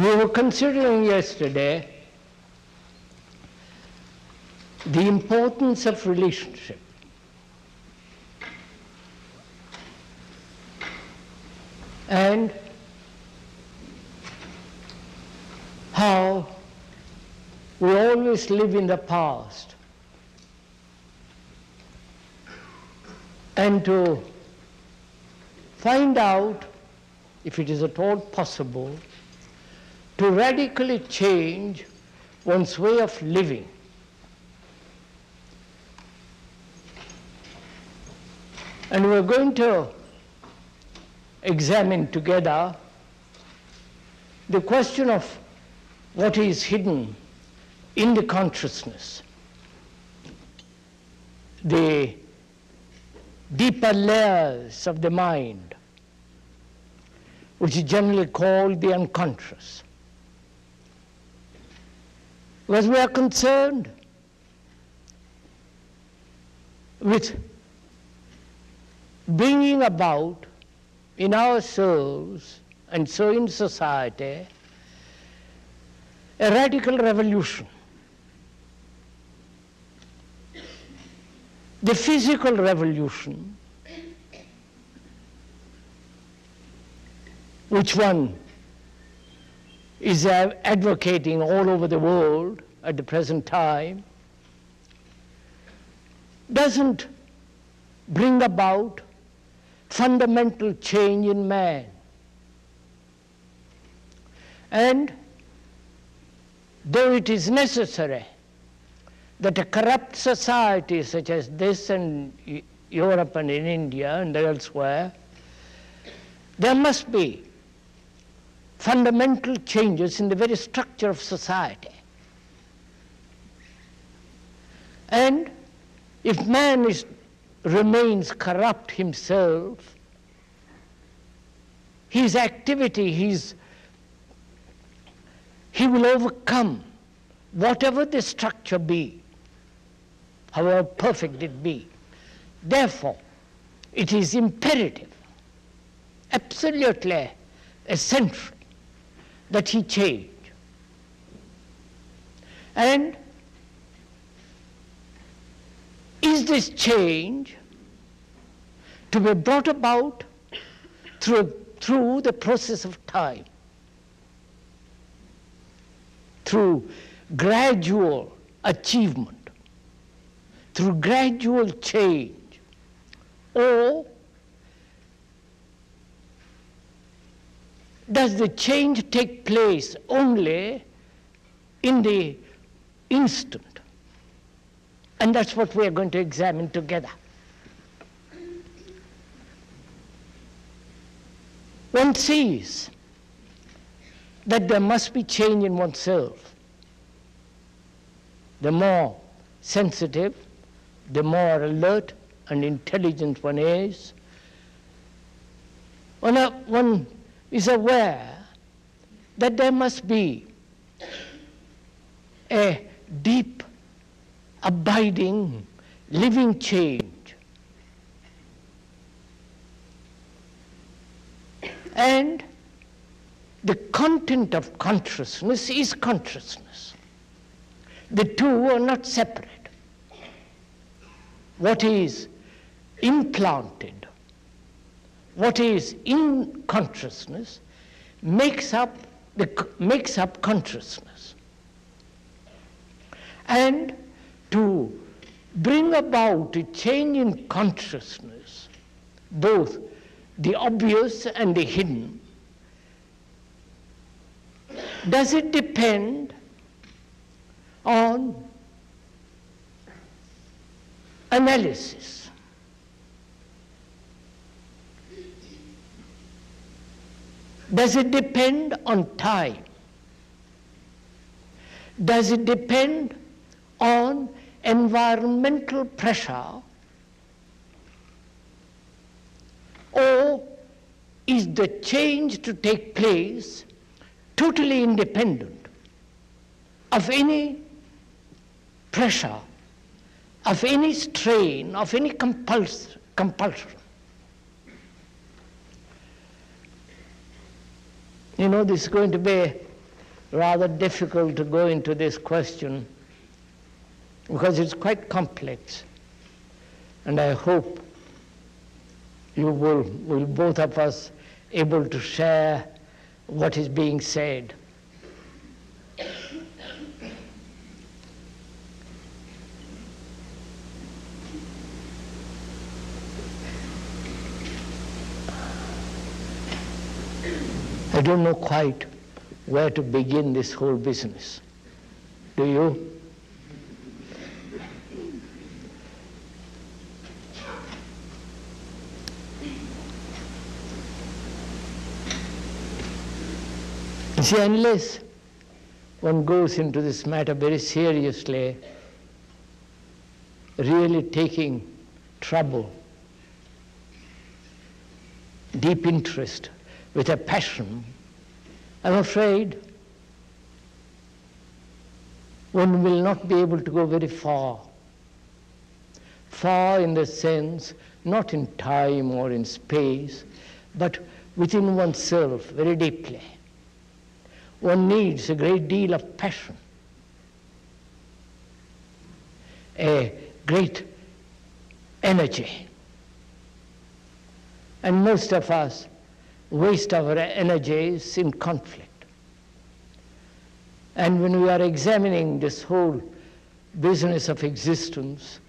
We were considering yesterday the importance of relationship. And how we always live in the past, and to find out, if it is at all possible, to radically change one's way of living. And we're going to examine together the question of what is hidden in the consciousness, the deeper layers of the mind, which is generally called the unconscious. Because we are concerned with bringing about in ourselves and so in society a radical revolution. The physical revolution, which one is advocating all over the world at the present time, doesn't bring about fundamental change in man. And though it is necessary that a corrupt society such as this in Europe and in India and elsewhere, there must be fundamental changes in the very structure of society. And if man remains corrupt himself, his activity, he will overcome whatever the structure be, however perfect it be. Therefore, it is imperative, absolutely essential, that he change. And is this change to be brought about through the process of time, through gradual achievement, through gradual change, or does the change take place only in the instant? And that's what we are going to examine together. One sees that there must be change in oneself. The more sensitive, the more alert and intelligent one is, one is aware that there must be a deep, abiding, living change. And the content of consciousness is consciousness. The two are not separate. What is implanted, what is in consciousness, makes up consciousness. And to bring about a change in consciousness, both the obvious and the hidden, does it depend on analysis? Does it depend on time? Does it depend on environmental pressure? Or is the change to take place totally independent of any pressure, of any strain, of any compulsion? You know, this is going to be rather difficult to go into this question because it's quite complex. And I hope you will both of us able to share what is being said. I don't know quite where to begin this whole business. Do you? You see, unless one goes into this matter very seriously, really taking trouble, deep interest, with a passion, I'm afraid one will not be able to go very far. Far in the sense, not in time or in space, but within oneself, very deeply. One needs a great deal of passion, a great energy. And most of us waste our energies in conflict. And when we are examining this whole business of existence,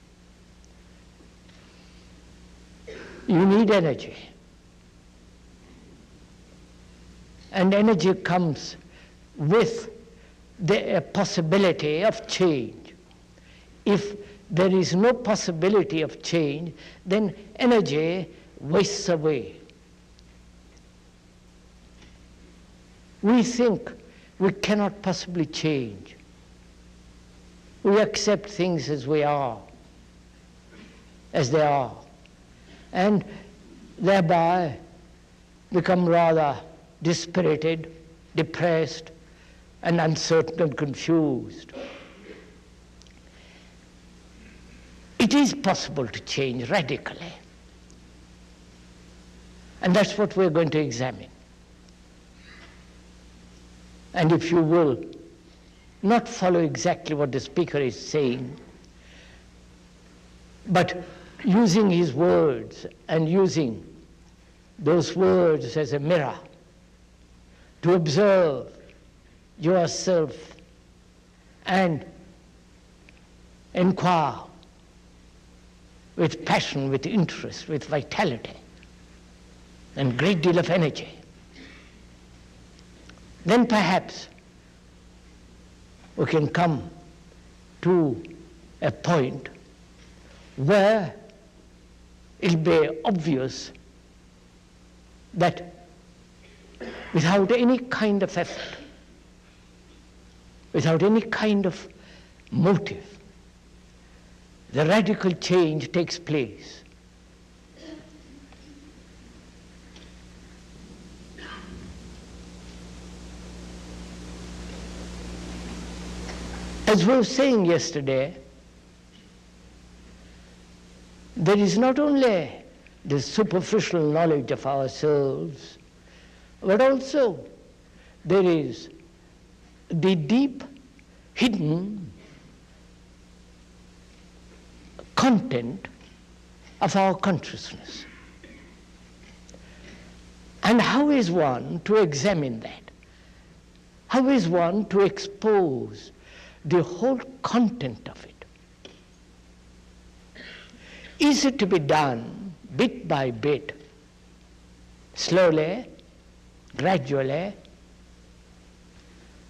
you need energy. And energy comes with the possibility of change. If there is no possibility of change, then energy wastes away. We think we cannot possibly change. We accept things as we are, as they are, and thereby become rather dispirited, depressed, and uncertain and confused. It is possible to change radically, and that's what we're going to examine. And if you will not follow exactly what the speaker is saying, but using his words and using those words as a mirror to observe yourself and inquire with passion, with interest, with vitality, and great deal of energy, then perhaps we can come to a point where it'll be obvious that without any kind of effort, without any kind of motive, the radical change takes place. As we were saying yesterday, there is not only the superficial knowledge of ourselves, but also there is the deep, hidden content of our consciousness. And how is one to examine that? How is one to expose the whole content of it? Is it to be done bit by bit, slowly, gradually,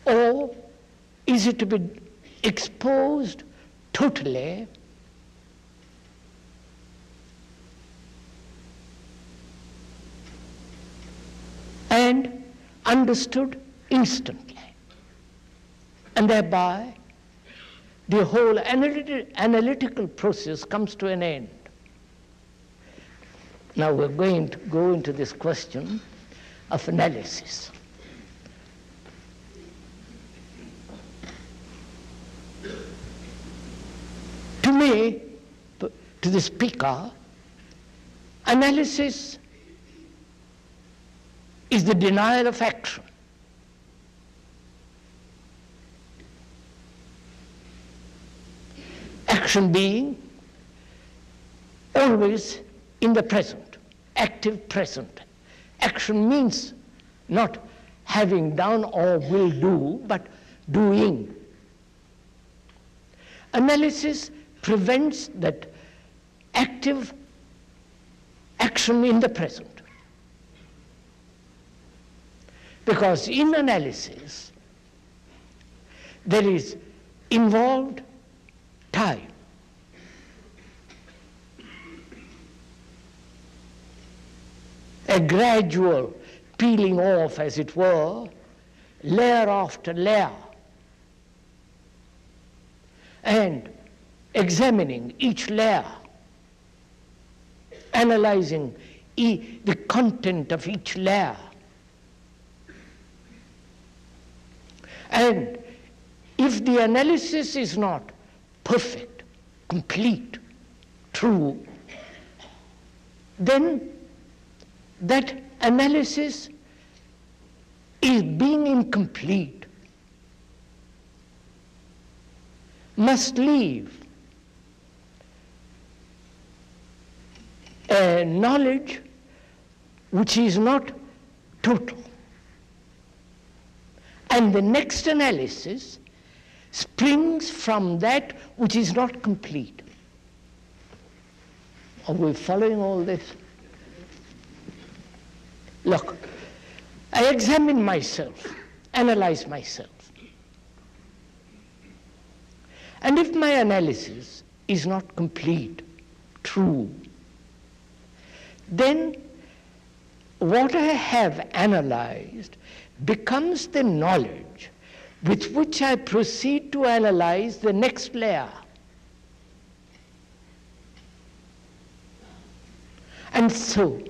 or is it to be exposed totally and understood instantly, and thereby the whole analytical process comes to an end? Now we're going to go into this question of analysis. To me, to the speaker, analysis is the denial of action. Action being always in the present, active present. Action means not having done or will do, but doing. Analysis prevents that active action in the present. Because in analysis, there is involved time. A gradual peeling off, as it were, layer after layer, and examining each layer, analyzing the content of each layer. And if the analysis is not perfect, complete, true, then that analysis is being incomplete, must leave a knowledge which is not total. And the next analysis springs from that which is not complete. Are we following all this? Look, I examine myself, analyze myself. And if my analysis is not complete, true, then what I have analyzed becomes the knowledge with which I proceed to analyze the next layer. And so,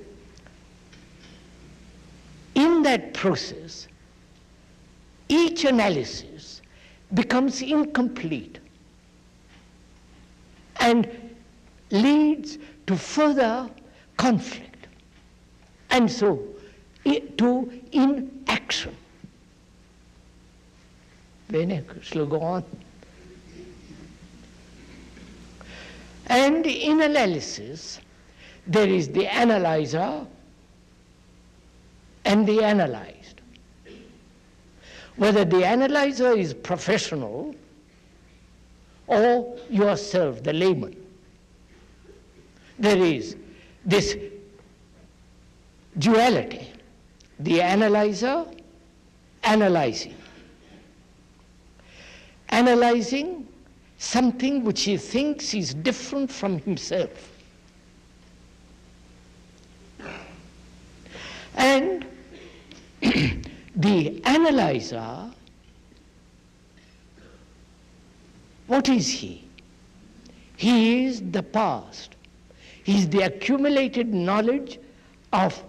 in that process, each analysis becomes incomplete and leads to further conflict, and so to inaction. Bene, shall go on. And in analysis, there is the analyzer and the analyzed. Whether the analyzer is professional or yourself, the layman, there is this duality, the analyzer analyzing. Analyzing something which he thinks is different from himself. And the analyzer, what is he? He is the past. He is the accumulated knowledge of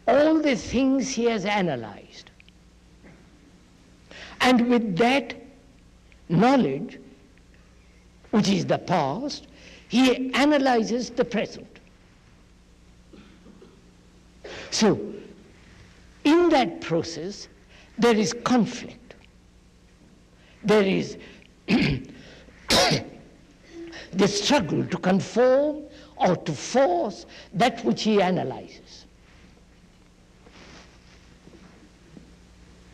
all the things he has analyzed. And with that knowledge, which is the past, he analyzes the present. So, in that process, there is conflict. There is the struggle to conform or to force that which he analyzes.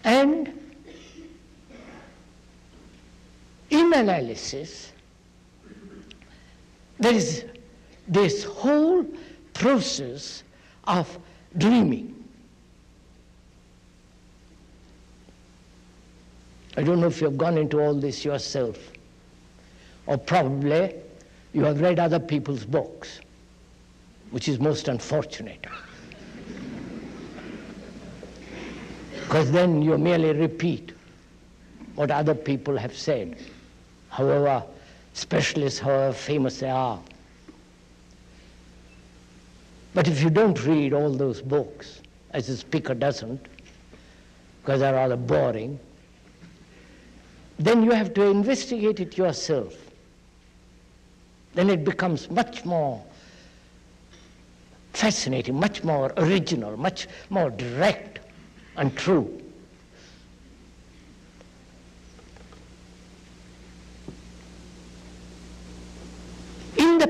And in analysis, there is this whole process of dreaming. I don't know if you have gone into all this yourself, or probably you have read other people's books, which is most unfortunate. Because then you merely repeat what other people have said, however specialists, however famous they are. But if you don't read all those books, as the speaker doesn't, because they're rather boring, then you have to investigate it yourself. Then it becomes much more fascinating, much more original, much more direct and true.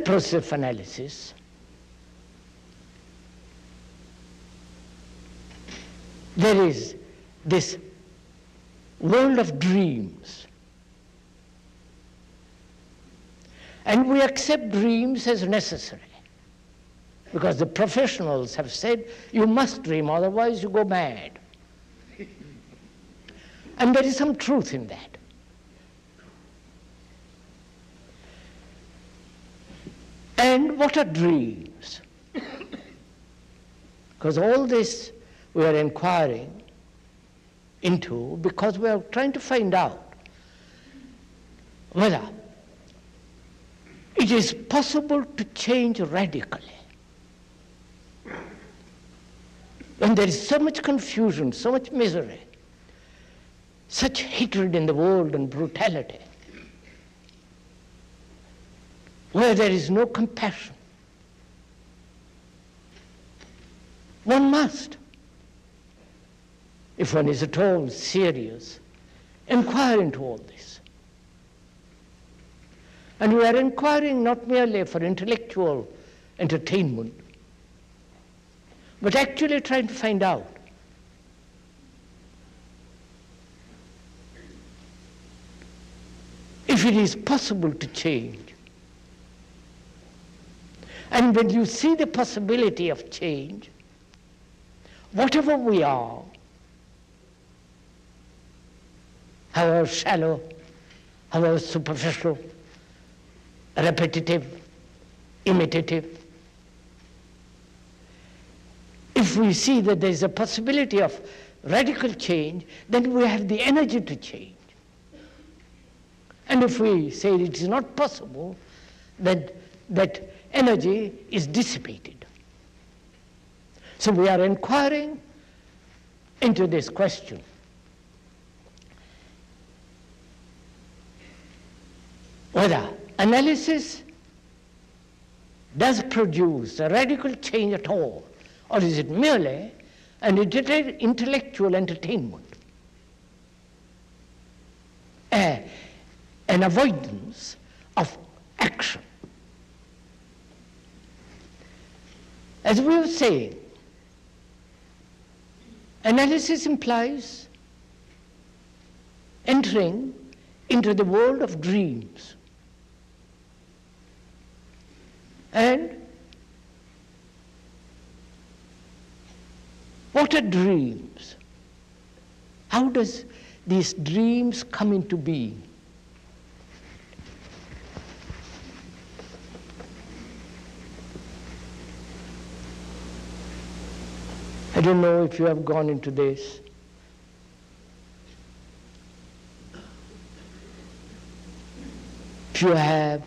that process of analysis, there is this world of dreams. And we accept dreams as necessary, because the professionals have said, you must dream, otherwise you go mad. And there is some truth in that. And what are dreams? Because all this we are inquiring into because we are trying to find out whether it is possible to change radically. When there is so much confusion, so much misery, such hatred in the world and brutality, where there is no compassion, one must, if one is at all serious, inquire into all this. And we are inquiring not merely for intellectual entertainment, but actually trying to find out if it is possible to change. And when you see the possibility of change, whatever we are, however shallow, however superficial, repetitive, imitative, if we see that there is a possibility of radical change, then we have the energy to change. And if we say it is not possible, then that energy is dissipated. So we are inquiring into this question. Whether analysis does produce a radical change at all, or is it merely an intellectual entertainment, an avoidance of action. As we were saying, analysis implies entering into the world of dreams. And what are dreams? How does these dreams come into being? I don't know if you have gone into this. If you have,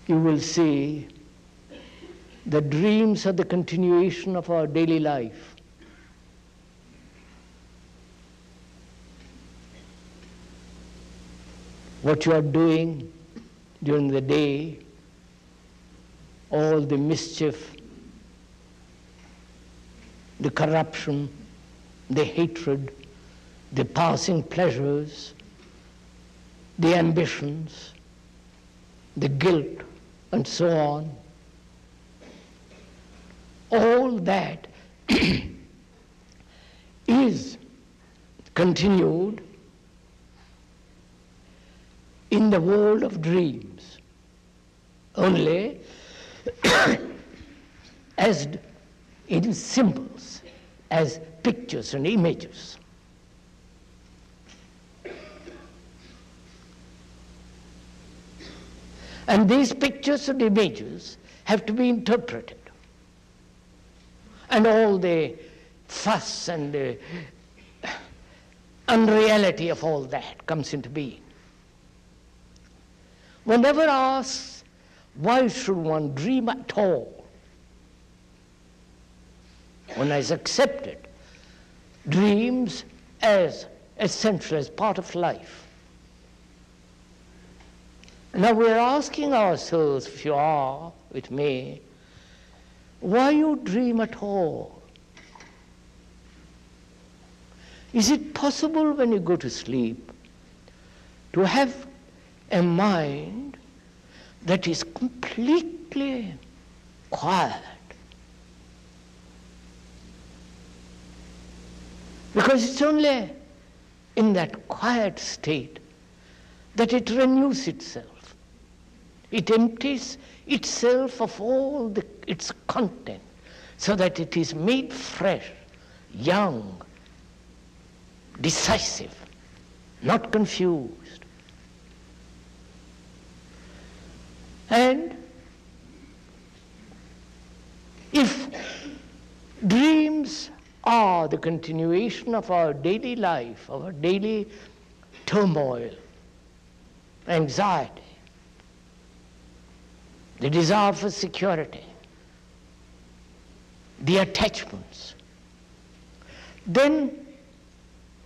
you will see that dreams are the continuation of our daily life. What you are doing during the day, all the mischief, the corruption, the hatred, the passing pleasures, the ambitions, the guilt, and so on. All that is continued in the world of dreams, only as in symbols, as pictures and images. And these pictures and images have to be interpreted. And all the fuss and the unreality of all that comes into being. One never asks, why should one dream at all? One has accepted dreams as essential, as part of life. Now we are asking ourselves, if you are with me, why you dream at all? Is it possible when you go to sleep to have a mind that is completely quiet. Because it's only in that quiet state that it renews itself. It empties itself of all its content so that it is made fresh, young, decisive, not confused. And if dreams are the continuation of our daily life, our daily turmoil, anxiety, the desire for security, the attachments, then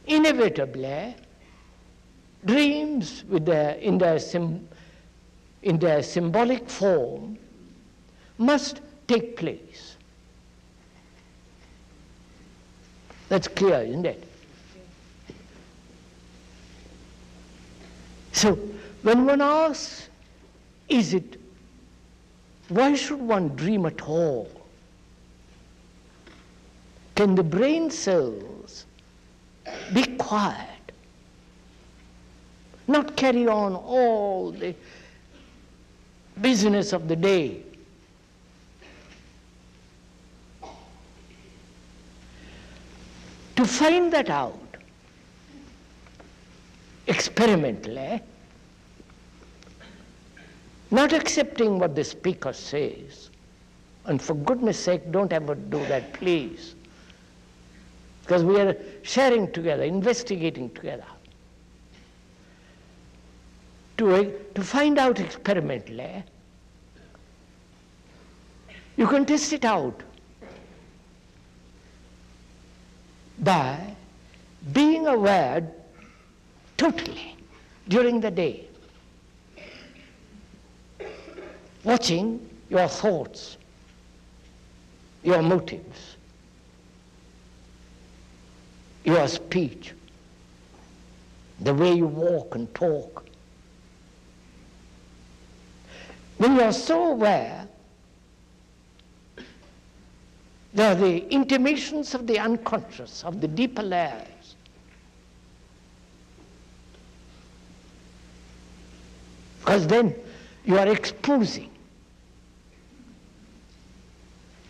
inevitably dreams in their symbolic form must take place. That's clear, isn't it? So when one asks, why should one dream at all? Can the brain cells be quiet, not carry on all the business of the day? To find that out experimentally, not accepting what the speaker says, and for goodness sake, don't ever do that, please, because we are sharing together, investigating together. To find out experimentally, you can test it out by being aware totally during the day, watching your thoughts, your motives, your speech, the way you walk and talk. When you are so aware, there are the intimations of the unconscious, of the deeper layers. Because then you are exposing,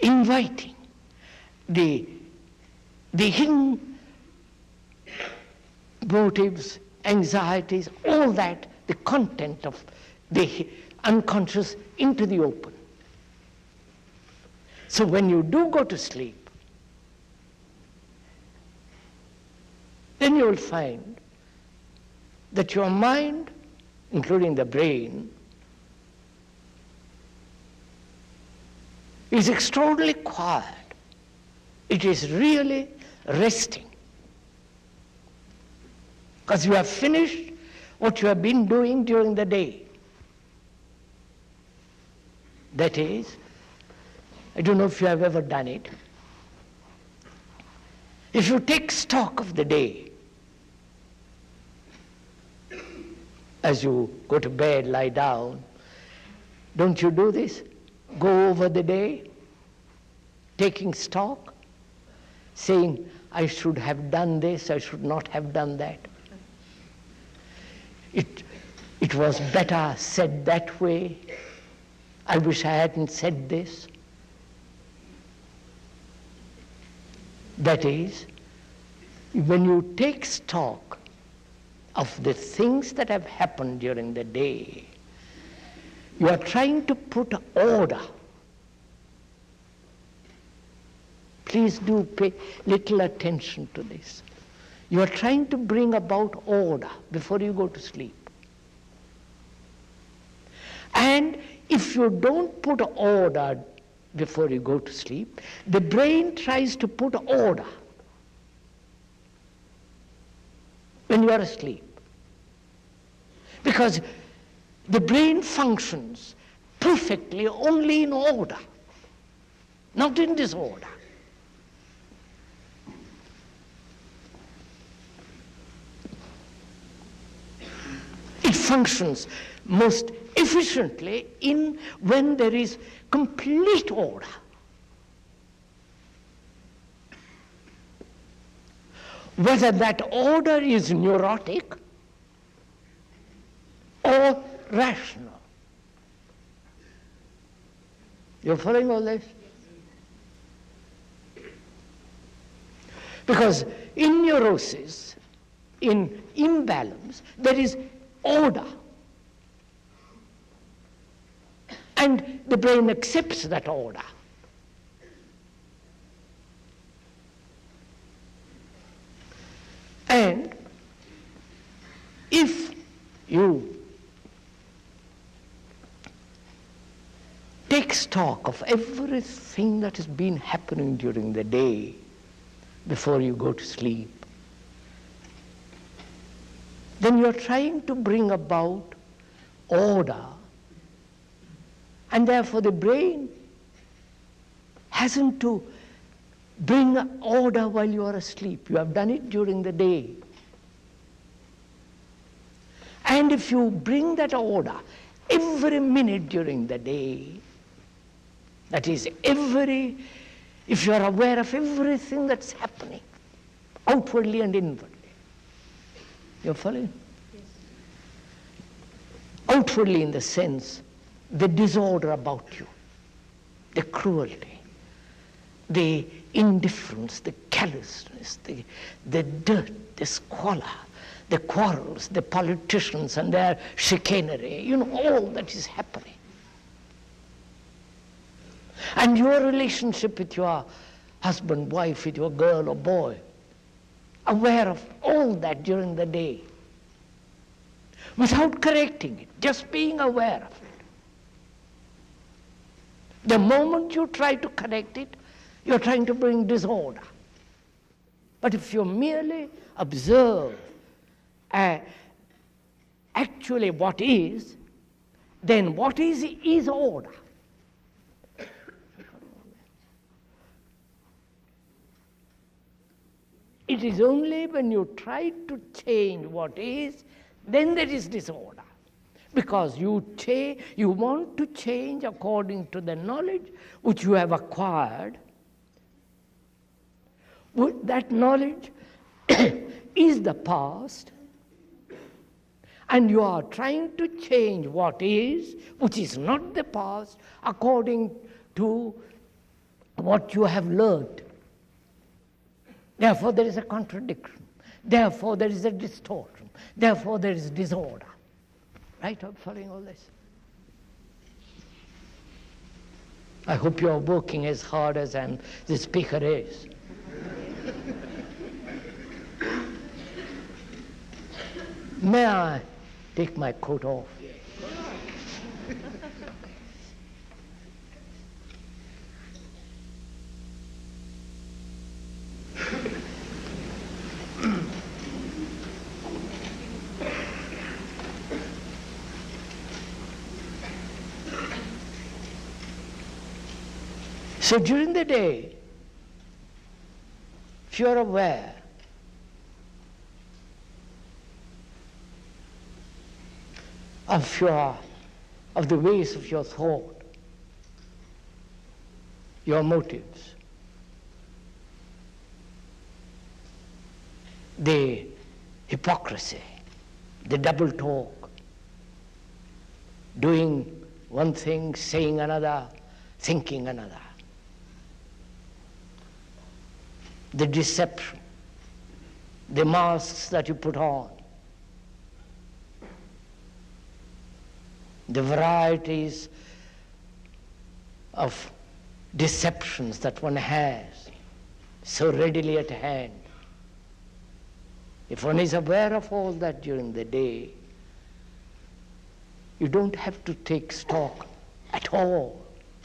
inviting the hidden motives, anxieties, all that, the content of the unconscious into the open. So when you do go to sleep, then you will find that your mind, including the brain, is extraordinarily quiet. It is really resting. Because you have finished what you have been doing during the day. That is, I don't know if you have ever done it. If you take stock of the day, as you go to bed, lie down, don't you do this? Go over the day, taking stock, saying, I should have done this, I should not have done that. It was better said that way. I wish I hadn't said this. That is, when you take stock of the things that have happened during the day, you are trying to put order. Please do pay little attention to this. You are trying to bring about order before you go to sleep. And if you don't put order before you go to sleep, the brain tries to put order when you are asleep. Because the brain functions perfectly only in order, not in disorder. It functions most efficiently when there is complete order. Whether that order is neurotic or rational. You're following all this? Because in neurosis, in imbalance, there is order. And the brain accepts that order. And if you take stock of everything that has been happening during the day before you go to sleep, then you're trying to bring about order, and therefore the brain hasn't to bring order while you are asleep. You have done it during the day. And if you bring that order every minute during the day, that is if you are aware of everything that's happening, outwardly and inwardly. You're following? Yes. Outwardly in the sense, the disorder about you, the cruelty, the indifference, the callousness, the dirt, the squalor, the quarrels, the politicians and their chicanery, all that is happening. And your relationship with your husband, wife, with your girl or boy, aware of all that during the day, without correcting it, just being aware of it. The moment you try to correct it, you're trying to bring disorder. But if you merely observe actually what is, then what is order. It is only when you try to change what is, then there is disorder. Because you want to change according to the knowledge which you have acquired. That knowledge is the past, and you are trying to change what is, which is not the past, according to what you have learned. Therefore, there is a contradiction. Therefore, there is a distortion. Therefore, there is disorder. Right? I'm following all this. I hope you are working as hard as the speaker is. May I take my coat off? So during the day, if you are aware of the ways of your thought, your motives, the hypocrisy, the double talk, doing one thing, saying another, thinking another, the deception, the masks that you put on, the varieties of deceptions that one has so readily at hand. If one is aware of all that during the day, you don't have to take stock at all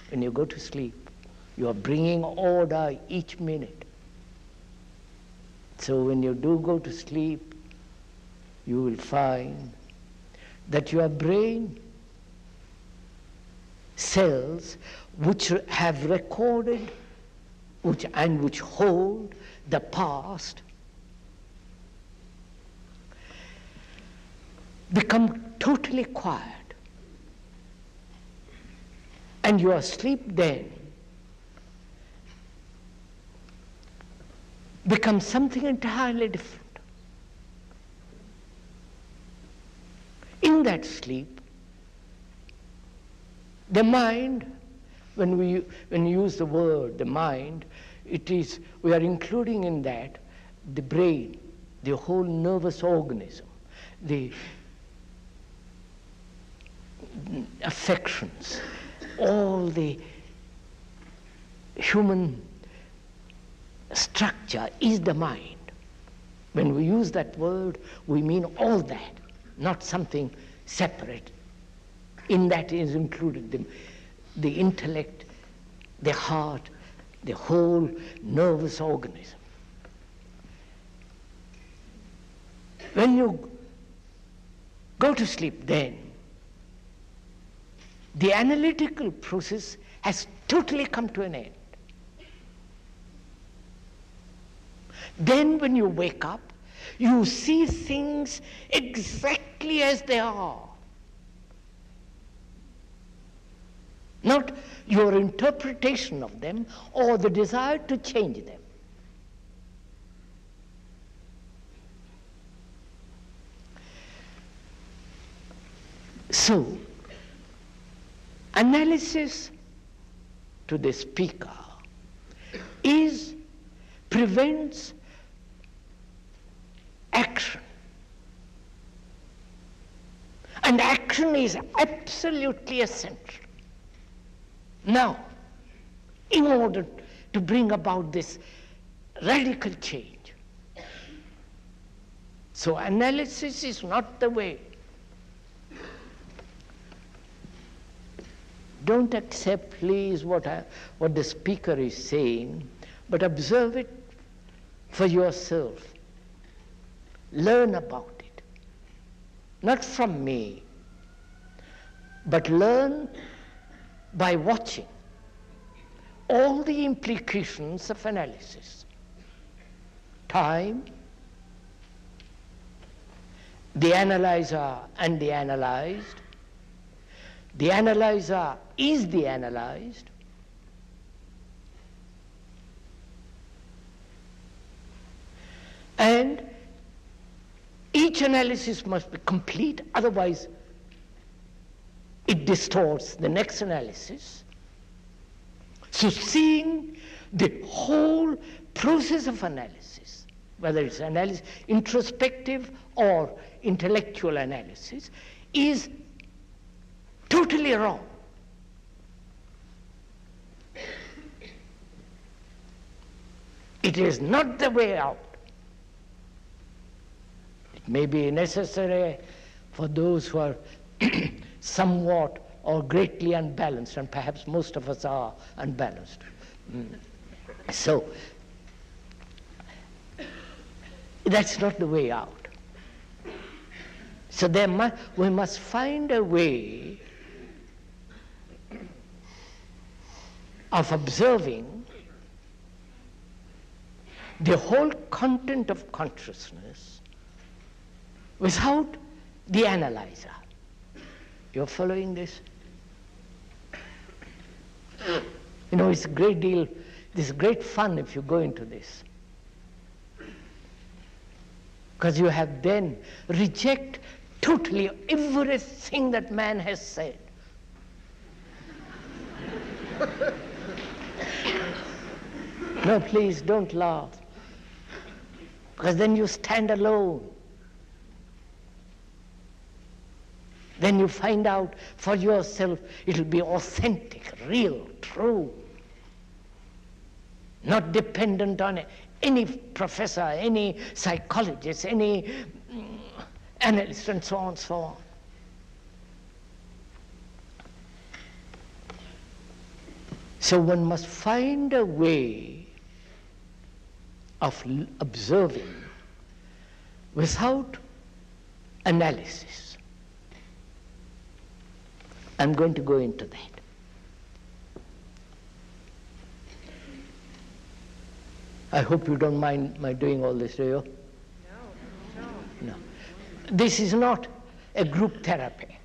when you go to sleep. You are bringing order each minute. So when you do go to sleep, you will find that your brain cells which have recorded which hold the past become totally quiet. and your sleep then becomes something entirely different. In that sleep, the mind, when we use the word the mind, we are including in that the brain, the whole nervous organism, the affections, all the human structure is the mind. When we use that word, we mean all that, not something separate. In that is included the intellect, the heart, the whole nervous organism. When you go to sleep then, the analytical process has totally come to an end. Then when you wake up, you see things exactly as they are. Not your interpretation of them or the desire to change them. So, analysis to the speaker prevents action. And action is absolutely essential. Now, in order to bring about this radical change. So analysis is not the way. Don't accept, please, what the speaker is saying, but observe it for yourself. Learn about it. Not from me, but learn by watching all the implications of analysis. Time, the analyzer and the analyzed, the analyzer is the analyzed, and each analysis must be complete, otherwise it distorts the next analysis. So seeing the whole process of analysis, whether it's analysis, introspective or intellectual analysis, is totally wrong. It is not the way out. It may be necessary for those who are somewhat or greatly unbalanced, and perhaps most of us are unbalanced. So, that's not the way out. So we must find a way of observing the whole content of consciousness without the analyzer. You're following this? You know, it's a great deal, this is great fun if you go into this. Because you have then reject totally everything that man has said. No, please don't laugh. Because then you stand alone. Then you find out for yourself it'll be authentic, real, true. Not dependent on any professor, any psychologist, any analyst, and so on and so on. So one must find a way of observing without analysis. I'm going to go into that. I hope you don't mind my doing all this, do you? No. This is not a group therapy.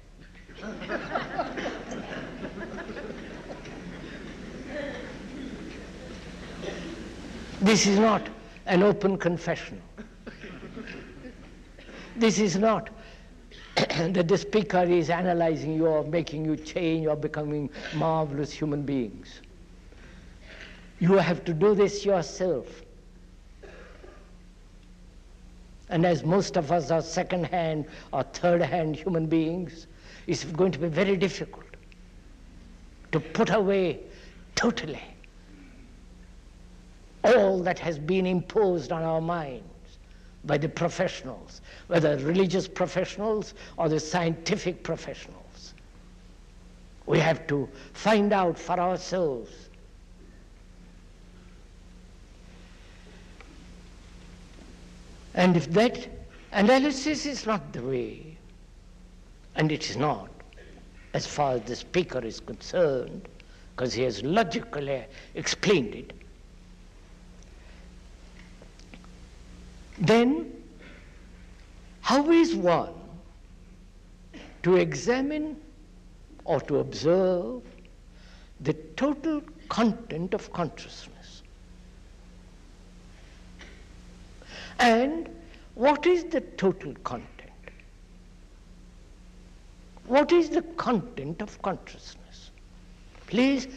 This is not an open confession. This is not that the speaker is analyzing you or making you change or becoming marvelous human beings. You have to do this yourself. And as most of us are second-hand or third-hand human beings, it's going to be very difficult to put away totally all that has been imposed on our minds by the professionals, whether religious professionals or the scientific professionals. We have to find out for ourselves. And if that analysis is not the way, and it is not, as far as the speaker is concerned, because he has logically explained it, then how is one to examine or to observe the total content of consciousness? And what is the total content? What is the content of consciousness? Please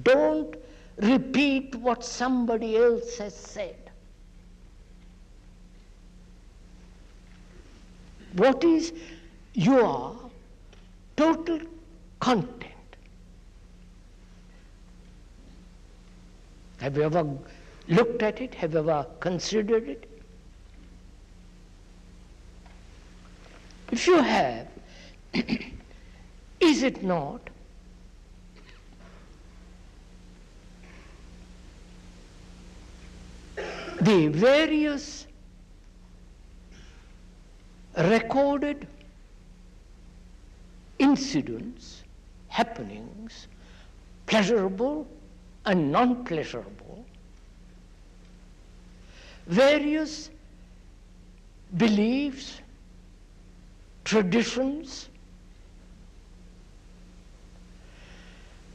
don't repeat what somebody else has said. What is your total content? Have you ever looked at it? Have you ever considered it? If you have, is it not the various recorded incidents, happenings, pleasurable and non-pleasurable, various beliefs, traditions,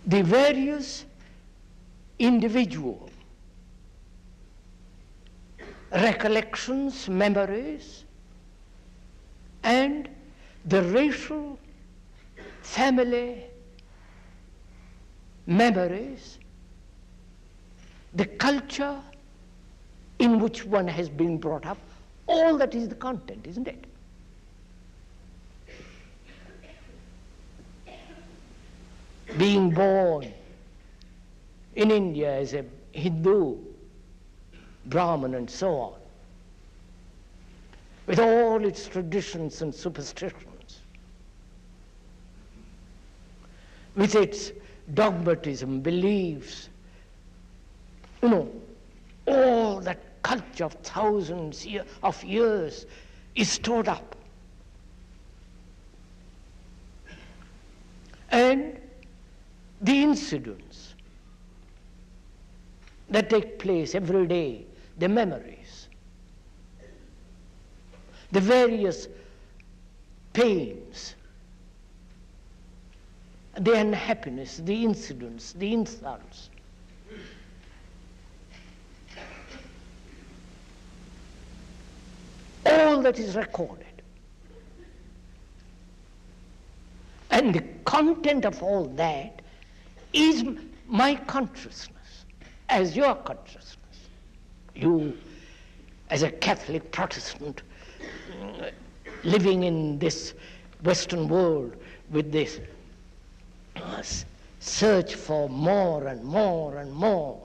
the various individual recollections, memories, and the racial family memories, the culture in which one has been brought up, all that is the content, isn't it? Being born in India as a Hindu, Brahmin and so on, with all its traditions and superstitions, with its dogmatism, beliefs, all that culture of thousands of years is stored up. And the incidents that take place every day, the memories, the various pains, the unhappiness, the incidents, the insults, all that is recorded. And the content of all that is my consciousness, as your consciousness. You, as a Catholic Protestant, living in this Western world with this search for more and more and more,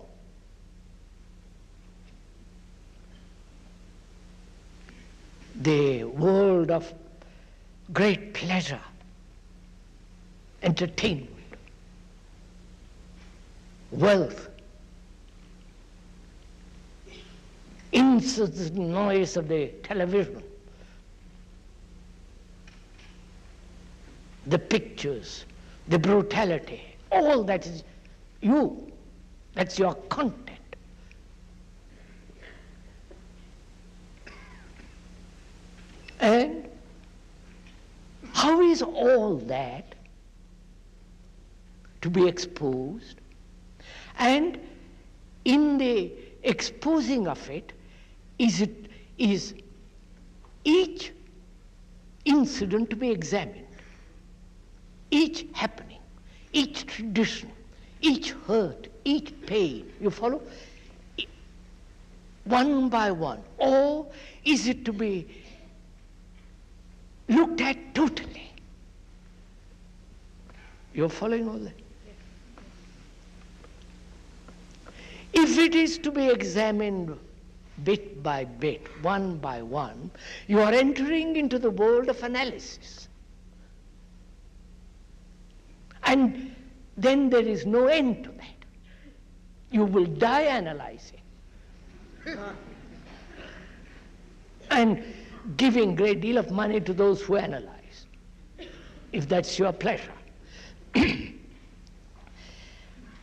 the world of great pleasure, entertainment, wealth, incessant noise of the television, the pictures, the brutality, all that is you, that's your content. And how is all that to be exposed? And in the exposing of it is each incident to be examined, each happening, each tradition, each hurt, each pain. You follow? One by one. Or is it to be looked at totally? You're following all that? If it is to be examined bit by bit, one by one, you are entering into the world of analysis. And then there is no end to that. You will die analyzing. And giving great deal of money to those who analyze, if that's your pleasure.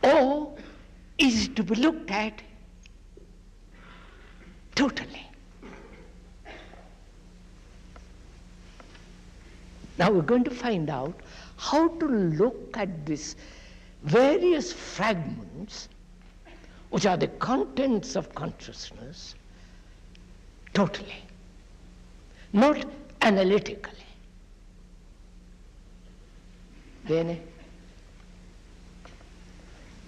Or is it to be looked at totally? Now we're going to find out how to look at these various fragments, which are the contents of consciousness, totally, not analytically. Bene?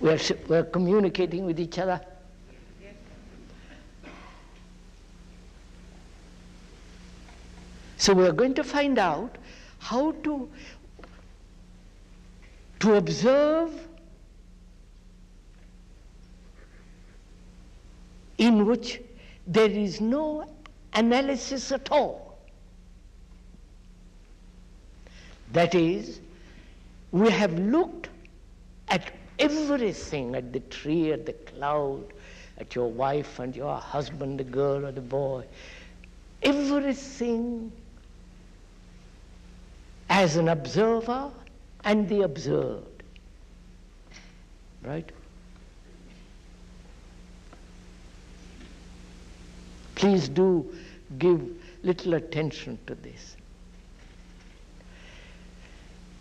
We're communicating with each other. So we're going to find out how to observe in which there is no analysis at all. That is, we have looked at everything, at the tree, at the cloud, at your wife and your husband, the girl or the boy, everything as an observer and the observed. Right? Please do give little attention to this.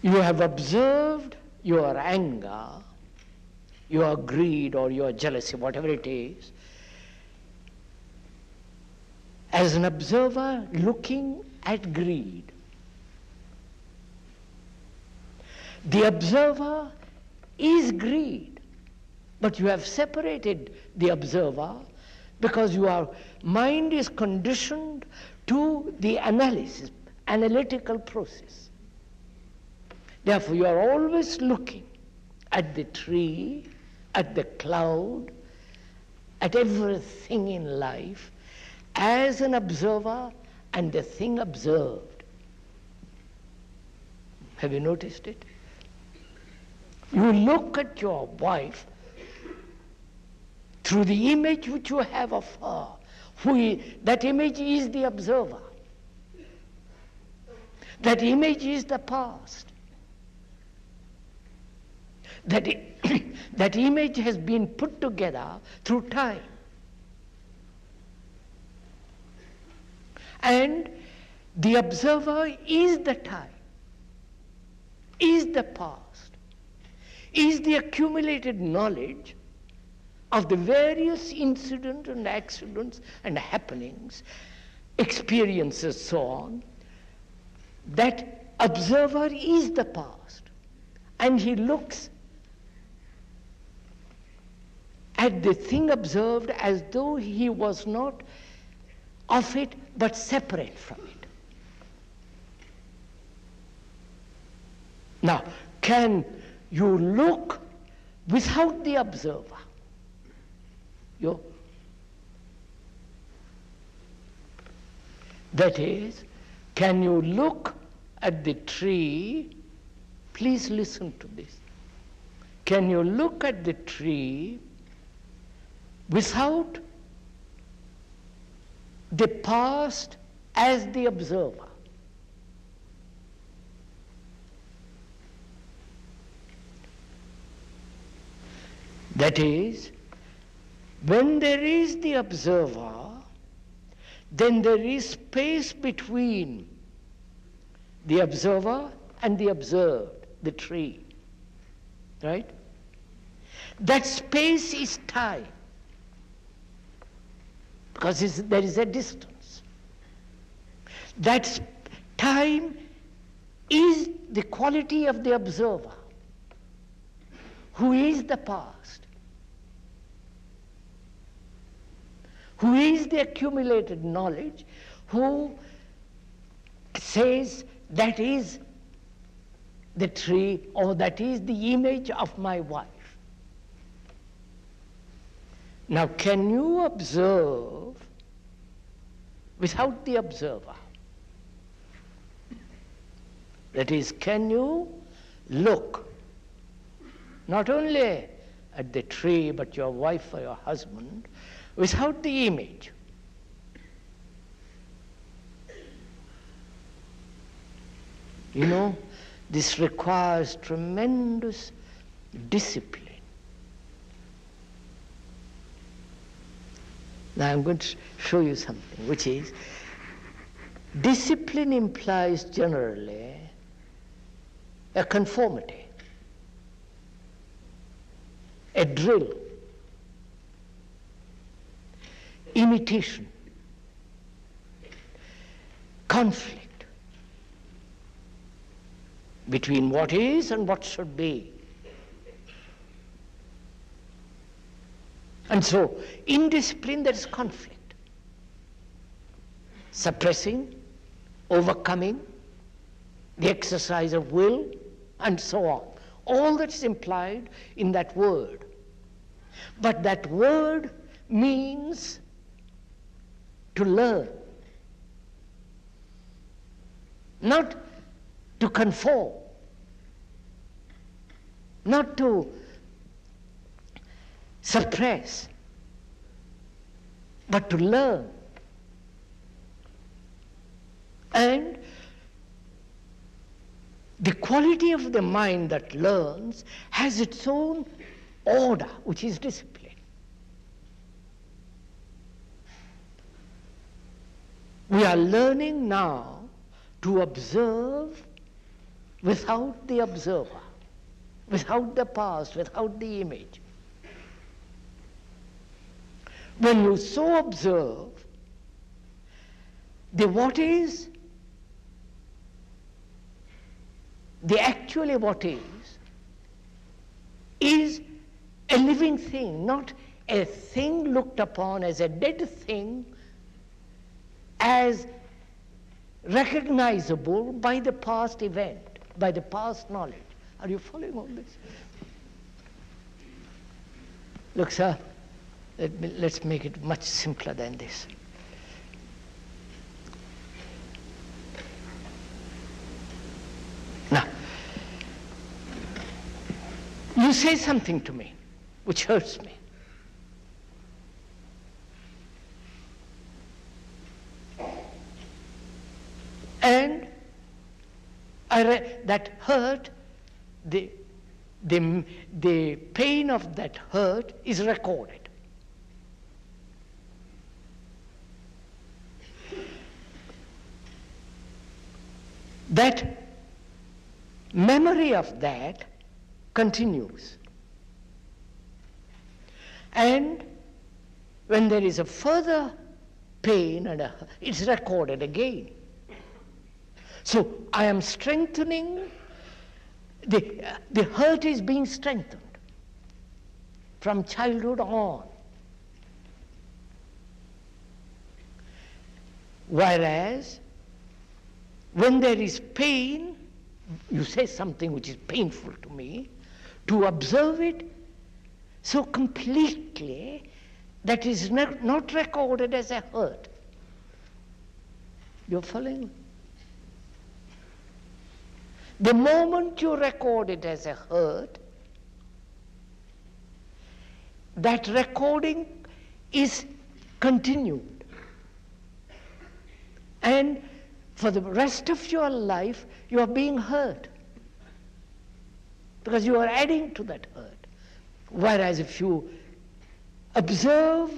You have observed your anger, your greed or your jealousy, whatever it is, as an observer looking at greed. The observer is greed, but you have separated the observer because your mind is conditioned to the analysis, analytical process. Therefore, you are always looking at the tree, at the cloud, at everything in life as an observer and the thing observed. Have you noticed it? You look at your wife through the image which you have of her. That image is the observer. That image is the past. That image has been put together through time. And the observer is the time, is the past, is the accumulated knowledge of the various incidents and accidents and happenings, experiences, so on. That observer is the past, and he looks at the thing observed as though he was not of it but separate from it. Now, can you look without the observer? That is, can you look at the tree? Please listen to this. Can you look at the tree without the past as the observer? That is, when there is the observer, then there is space between the observer and the observed, the tree. Right? That space is time. because there is a distance. That time is the quality of the observer, who is the past, who is the accumulated knowledge, who says that is the tree, or that is the image of my wife. Now, can you observe without the observer? That is, can you look not only at the tree, but your wife or your husband, without the image? You know, this requires tremendous discipline. Now I'm going to show you something, which is, discipline implies generally a conformity, a drill, imitation, conflict between what is and what should be. And so, in discipline there is conflict, suppressing, overcoming, the exercise of will, and so on. All that is implied in that word. But that word means to learn, not to conform, not to suppress, but to learn. And the quality of the mind that learns has its own order, which is discipline. We are learning now to observe without the observer, without the past, without the image. When you so observe, the what is, the actually what is a living thing, not a thing looked upon as a dead thing, as recognizable by the past event, by the past knowledge. Are you following all this? Look, sir, let's make it much simpler than this. Now, you say something to me which hurts me. And that hurt, the pain of that hurt is recorded. That memory of that continues. And when there is a further pain, it's recorded again. So I am strengthening, the hurt is being strengthened from childhood on. Whereas when there is pain, you say something which is painful to me, to observe it so completely that is not recorded as a hurt. You're following? The moment you record it as a hurt, that recording is continued. And for the rest of your life, you are being hurt, because you are adding to that hurt. Whereas if you observe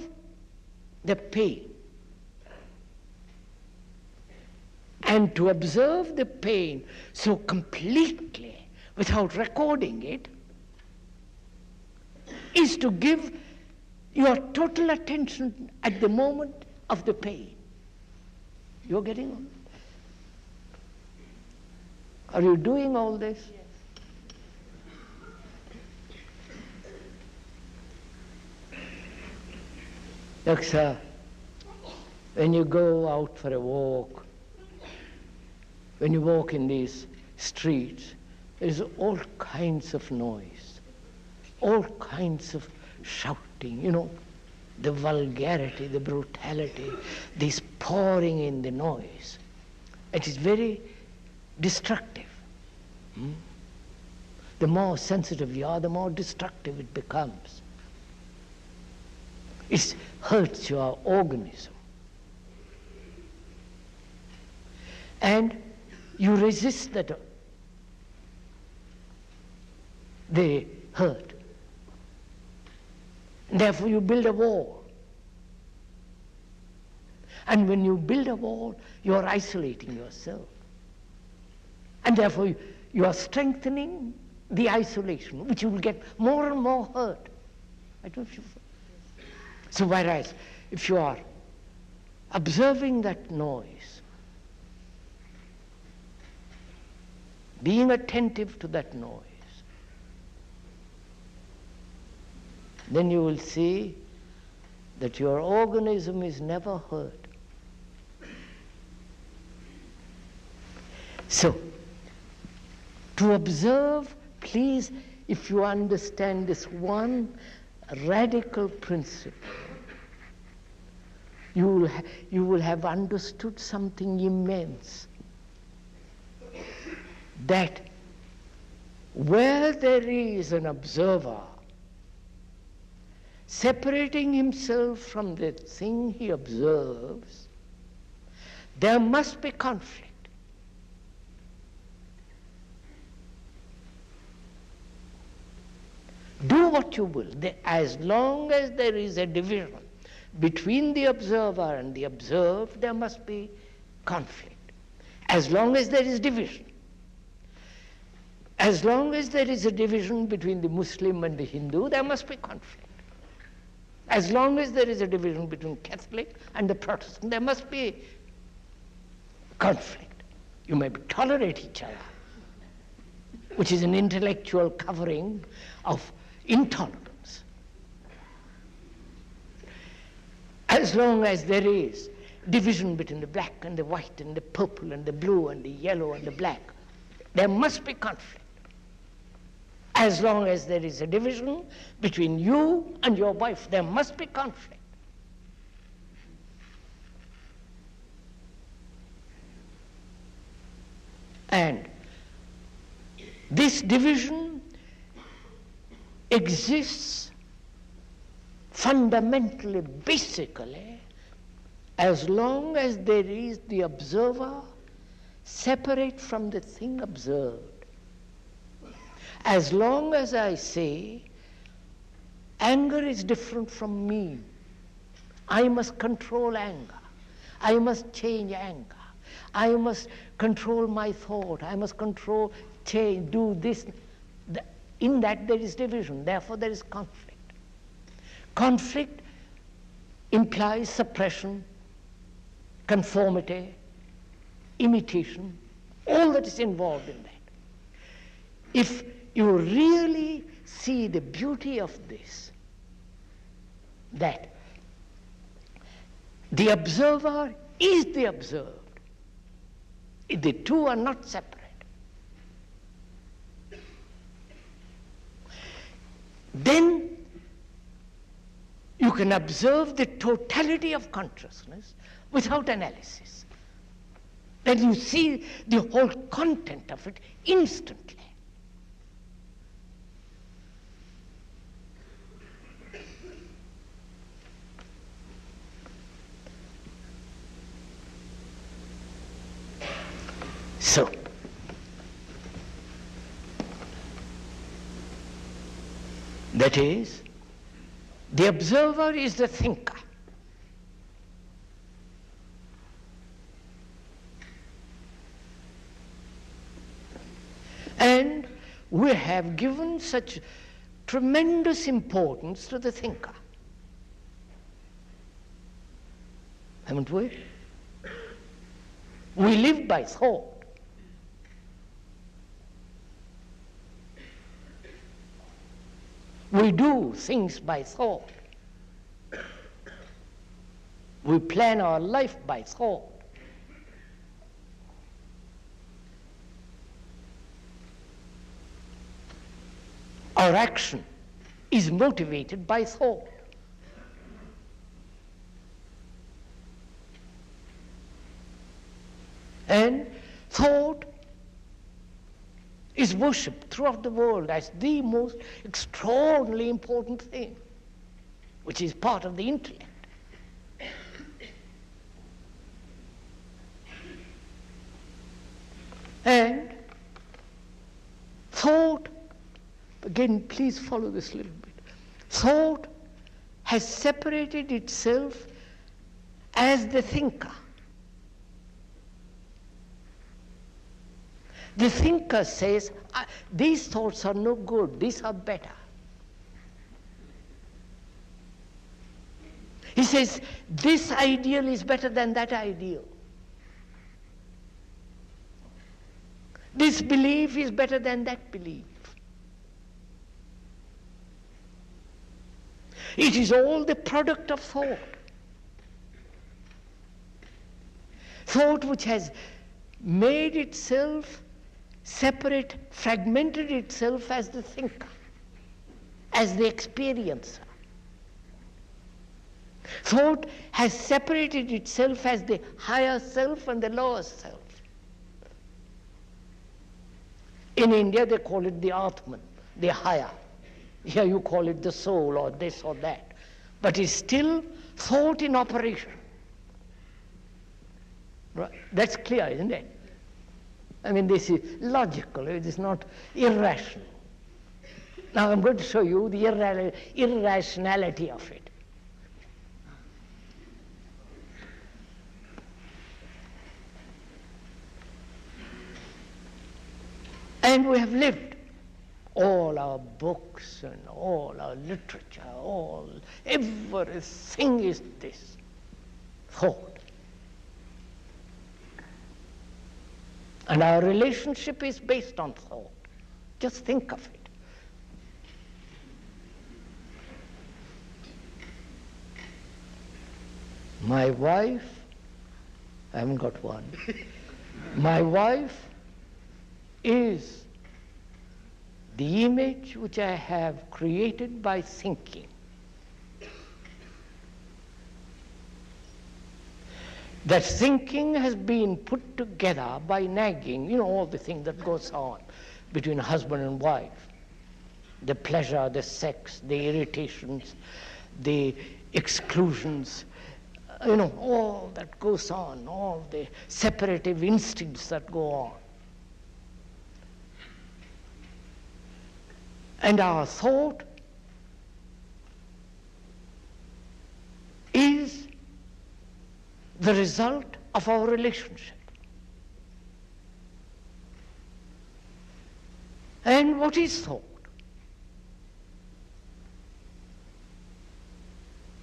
the pain, and to observe the pain so completely without recording it is to give your total attention at the moment of the pain. You're getting on? Are you doing all this? Look, sir, when you go out for a walk, when you walk in these streets, there's all kinds of noise, all kinds of shouting, the vulgarity, the brutality, this pouring in the noise. It is very destructive. The more sensitive you are, the more destructive it becomes. It hurts your organism. And you resist that, the hurt. Therefore you build a wall. And when you build a wall, you are isolating yourself. And therefore you are strengthening the isolation, which you will get more and more hurt. I don't know if you... So whereas if you are observing that noise, being attentive to that noise, then you will see that your organism is never hurt. So, to observe, please, if you understand this one radical principle, you will have understood something immense. That where there is an observer separating himself from the thing he observes, there must be conflict. Do what you will, as long as there is a division between the observer and the observed, there must be conflict. As long as there is division. As long as there is a division between the Muslim and the Hindu, there must be conflict. As long as there is a division between Catholic and the Protestant, there must be conflict. You may tolerate each other, which is an intellectual covering of intolerance. As long as there is division between the black and the white and the purple and the blue and the yellow and the black, there must be conflict. As long as there is a division between you and your wife, there must be conflict. And this division exists fundamentally, basically, as long as there is the observer separate from the thing observed. As long as I say, anger is different from me, I must control anger, I must change anger, I must control my thought, I must control, change, do this. In that there is division, therefore there is conflict. Conflict implies suppression, conformity, imitation, all that is involved in that. If you really see the beauty of this, that the observer is the observed, the two are not separate. Then you can observe the totality of consciousness without analysis. Then you see the whole content of it instantly. So, that is, the observer is the thinker. And we have given such tremendous importance to the thinker. Haven't we? We live by thought. We do things by thought. We plan our life by thought. Our action is motivated by thought. And thought is worshipped throughout the world as the most extraordinarily important thing, which is part of the intellect. And thought, again, please follow this a little bit. Thought has separated itself as the thinker. The thinker says, these thoughts are no good, these are better. He says, this ideal is better than that ideal. This belief is better than that belief. It is all the product of thought. Thought which has made itself separate, fragmented itself as the thinker, as the experiencer. Thought has separated itself as the higher self and the lower self. In India they call it the Atman, the higher. Here you call it the soul or this or that. But it's still thought in operation. Right? That's clear, isn't it? I mean, this is logical, it is not irrational. Now I'm going to show you the irrationality of it. And we have lived all our books and all our literature, everything is this thought. And our relationship is based on thought. Just think of it. My wife, I haven't got one. My wife is the image which I have created by thinking. That thinking has been put together by nagging, you know, all the thing that goes on between husband and wife. The pleasure, the sex, the irritations, the exclusions, you know, all that goes on, all the separative instincts that go on. And our thought is the result of our relationship. And what is thought?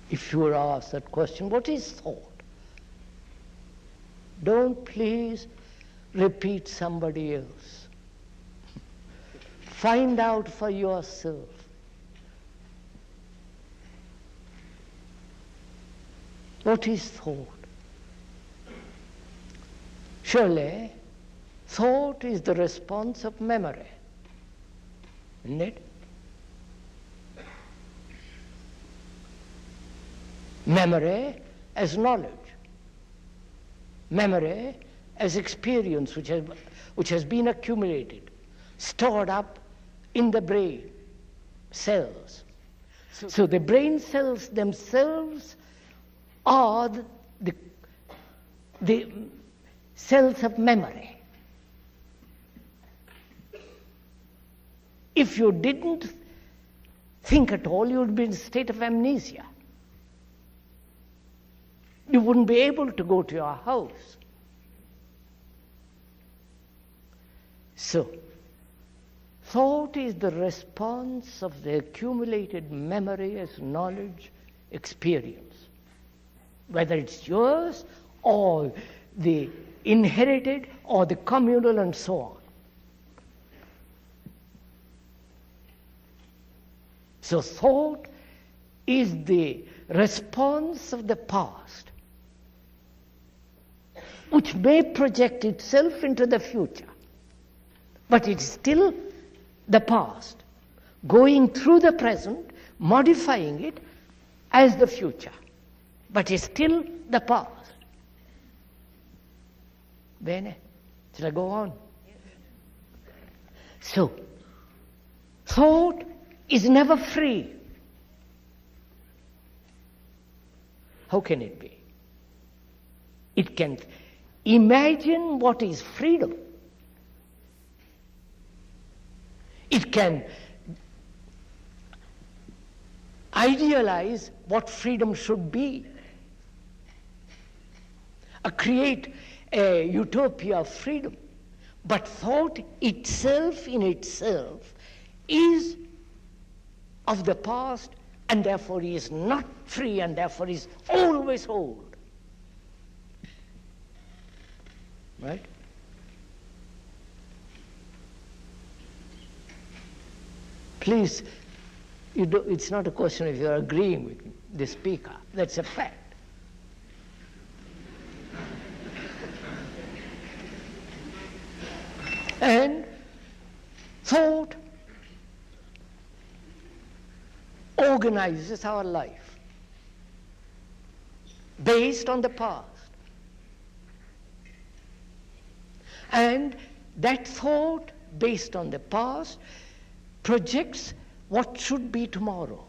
If you were asked that question, what is thought? Don't please repeat somebody else. Find out for yourself. What is thought? Surely, thought is the response of memory, isn't it? Memory as knowledge. Memory as experience which has been accumulated, stored up in the brain cells. So the brain cells themselves are the cells of memory. If you didn't think at all, you would be in a state of amnesia. You wouldn't be able to go to your house. So, thought is the response of the accumulated memory as knowledge, experience. whether it's yours or the inherited or the communal and so on. So thought is the response of the past, which may project itself into the future, but it's still the past, going through the present, modifying it as the future, but it's still the past. Bene? Shall I go on? So, thought is never free. How can it be? It can imagine what is freedom. It can idealize what freedom should be, create a utopia of freedom. But thought itself in itself is of the past, and therefore is not free, and therefore is always old. Right? Please, it's not a question if you're agreeing with the speaker. That's a fact. And thought organizes our life based on the past. And that thought based on the past projects what should be tomorrow.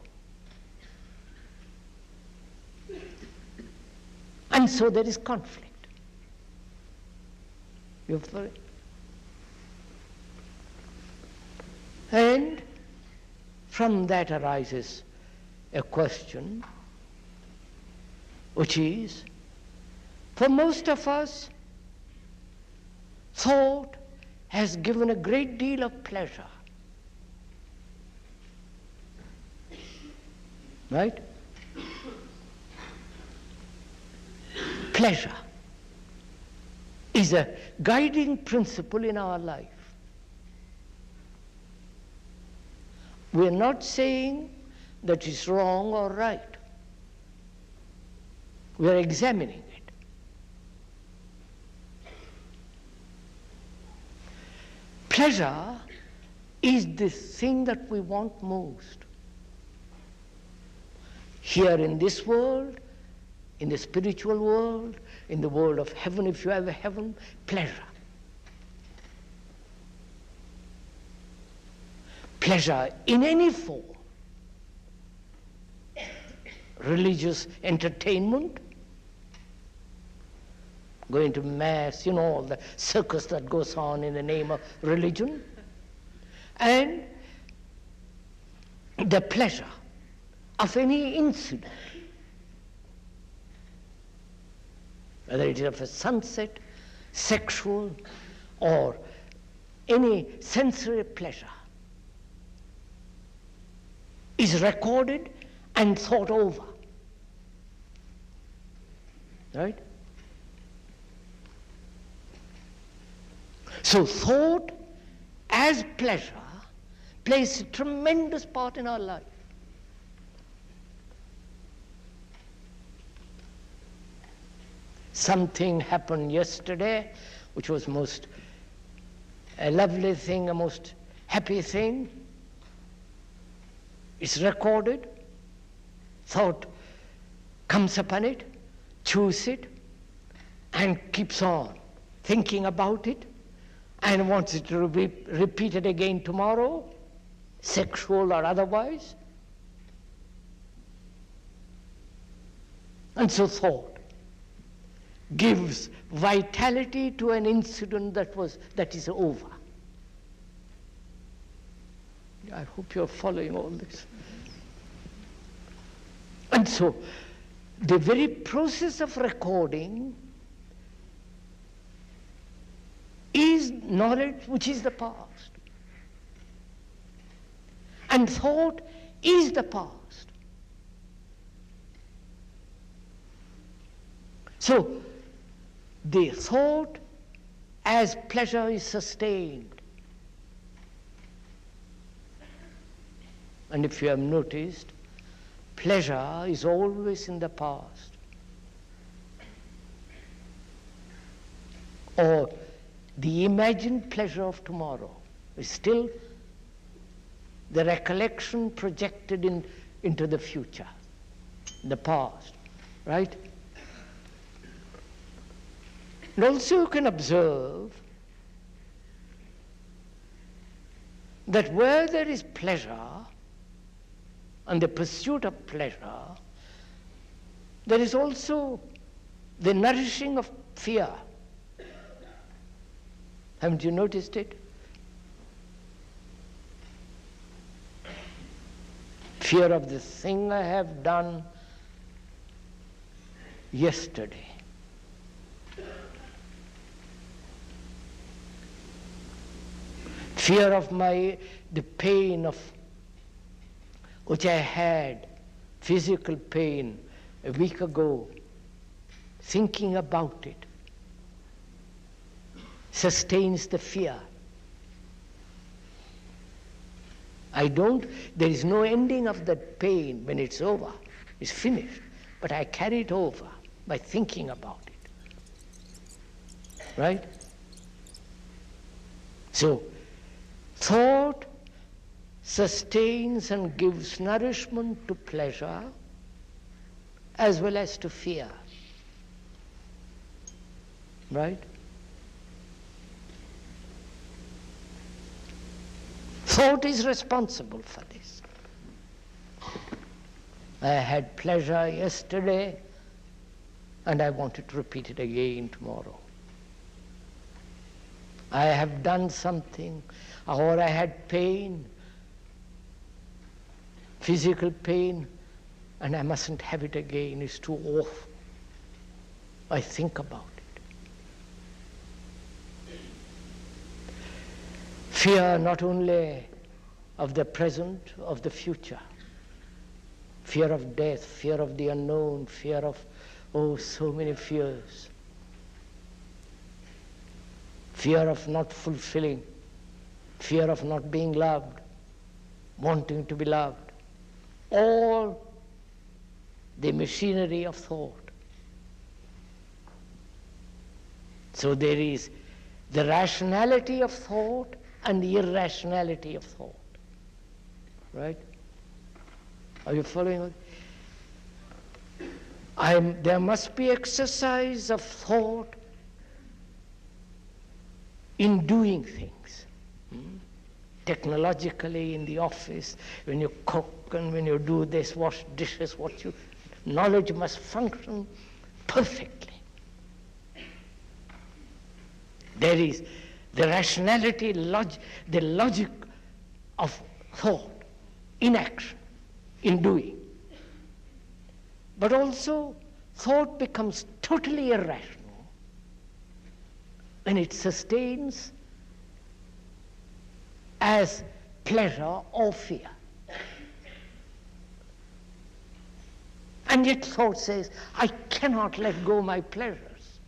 And so there is conflict. You have heard it? And from that arises a question, which is, for most of us, thought has given a great deal of pleasure. Right? Pleasure is a guiding principle in our life. We are not saying that it's wrong or right. We are examining it. Pleasure is the thing that we want most. Here in this world, in the spiritual world, in the world of heaven, if you have a heaven, pleasure. Pleasure in any form. Religious entertainment, going to mass, all the circus that goes on in the name of religion, and the pleasure of any incident, whether it is of a sunset, sexual, or any sensory pleasure, is recorded and thought over. Right? So thought as pleasure plays a tremendous part in our life. Something happened yesterday which was a lovely thing, a most happy thing. It's recorded, thought comes upon it, chews it, and keeps on thinking about it, and wants it to be repeated again tomorrow, sexual or otherwise. And so thought gives vitality to an incident that is over. I hope you're following all this. And so the very process of recording is knowledge which is the past. And thought is the past. So the thought as pleasure is sustained. And if you have noticed, pleasure is always in the past. Or the imagined pleasure of tomorrow is still the recollection projected into the future, the past, right? And also you can observe that where there is pleasure and the pursuit of pleasure, there is also the nourishing of fear. Haven't you noticed it? Fear of the thing I have done yesterday. Fear of the pain of which I had, physical pain, a week ago, thinking about it, sustains the fear. There is no ending of that pain when it's over, it's finished, but I carry it over by thinking about it, right? So, thought sustains and gives nourishment to pleasure as well as to fear, right? Thought is responsible for this. I had pleasure yesterday and I wanted to repeat it again tomorrow. I have done something, or I had pain, physical pain, and I mustn't have it again, it's too awful. I think about it. Fear not only of the present, of the future. Fear of death, fear of the unknown, fear of, so many fears. Fear of not fulfilling, fear of not being loved, wanting to be loved. All the machinery of thought. So there is the rationality of thought and the irrationality of thought. Right? Are you following? There must be exercise of thought in doing things. Technologically, in the office, when you cook and when you do this, wash dishes, knowledge must function perfectly. There is the rationality, the logic of thought in action, in doing. But also, thought becomes totally irrational when it sustains as pleasure or fear. And yet thought says, I cannot let go my pleasures.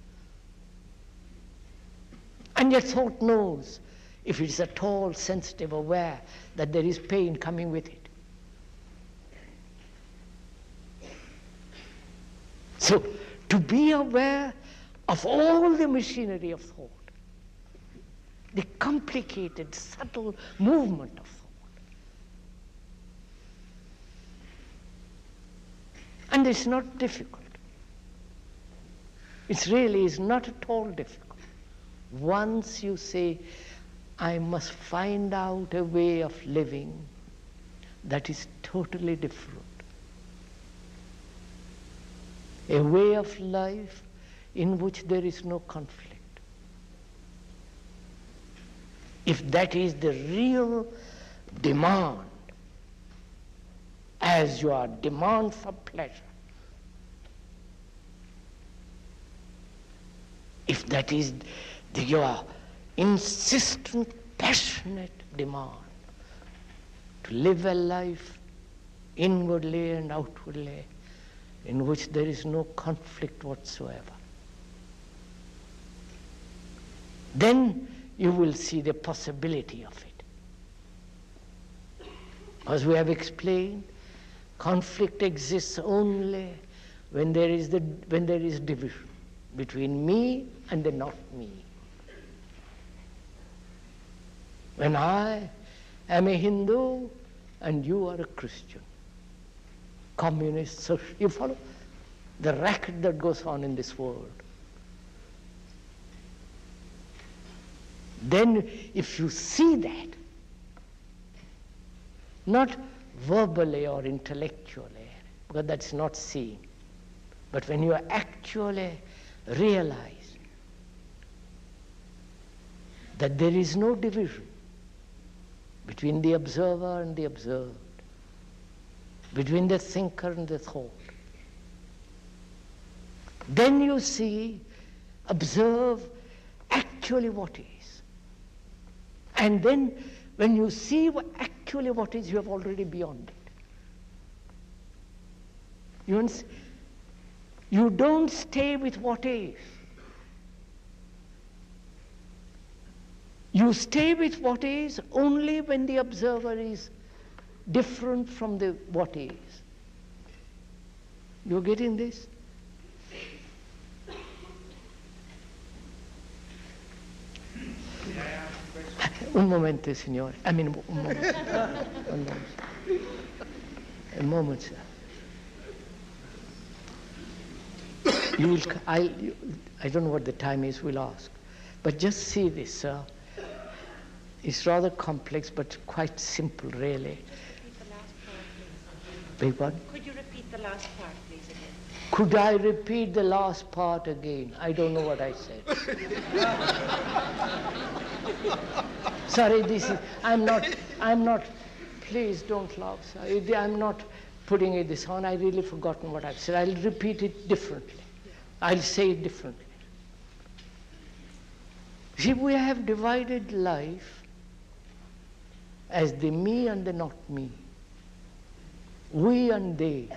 And yet thought knows, if it is at all sensitive, aware, that there is pain coming with it. So, to be aware of all the machinery of thought, the complicated, subtle movement of thought. And it's not difficult. It really is not at all difficult. Once you say, I must find out a way of living that is totally different. A way of life in which there is no conflict. If that is the real demand, as your demand for pleasure, if that is your insistent, passionate demand to live a life inwardly and outwardly in which there is no conflict whatsoever, then you will see the possibility of it. As we have explained, conflict exists only when there is division between me and the not me. When I am a Hindu and you are a Christian, communist, social, you follow the racket that goes on in this world. Then if you see that, not verbally or intellectually, because that's not seeing, but when you actually realize that there is no division between the observer and the observed, between the thinker and the thought, then you see, observe actually what is. And then when you see actually what is, you have already beyond it. You don't stay with what is. You stay with what is only when the observer is different from the what is. You're getting this? Un momento, signore. I mean, un moment. One moment. A moment, sir. I don't know what the time is, we'll ask. But just see this, sir. It's rather complex, but quite simple, really. Beg pardon? Could you repeat the last part, please, again? Could I repeat the last part again? I don't know what I said. Sorry, I'm not, please don't laugh, sir. I'm not putting this on. I really forgotten what I've said. I'll repeat it differently. I'll say it differently. See, we have divided life as the me and the not me, we and they.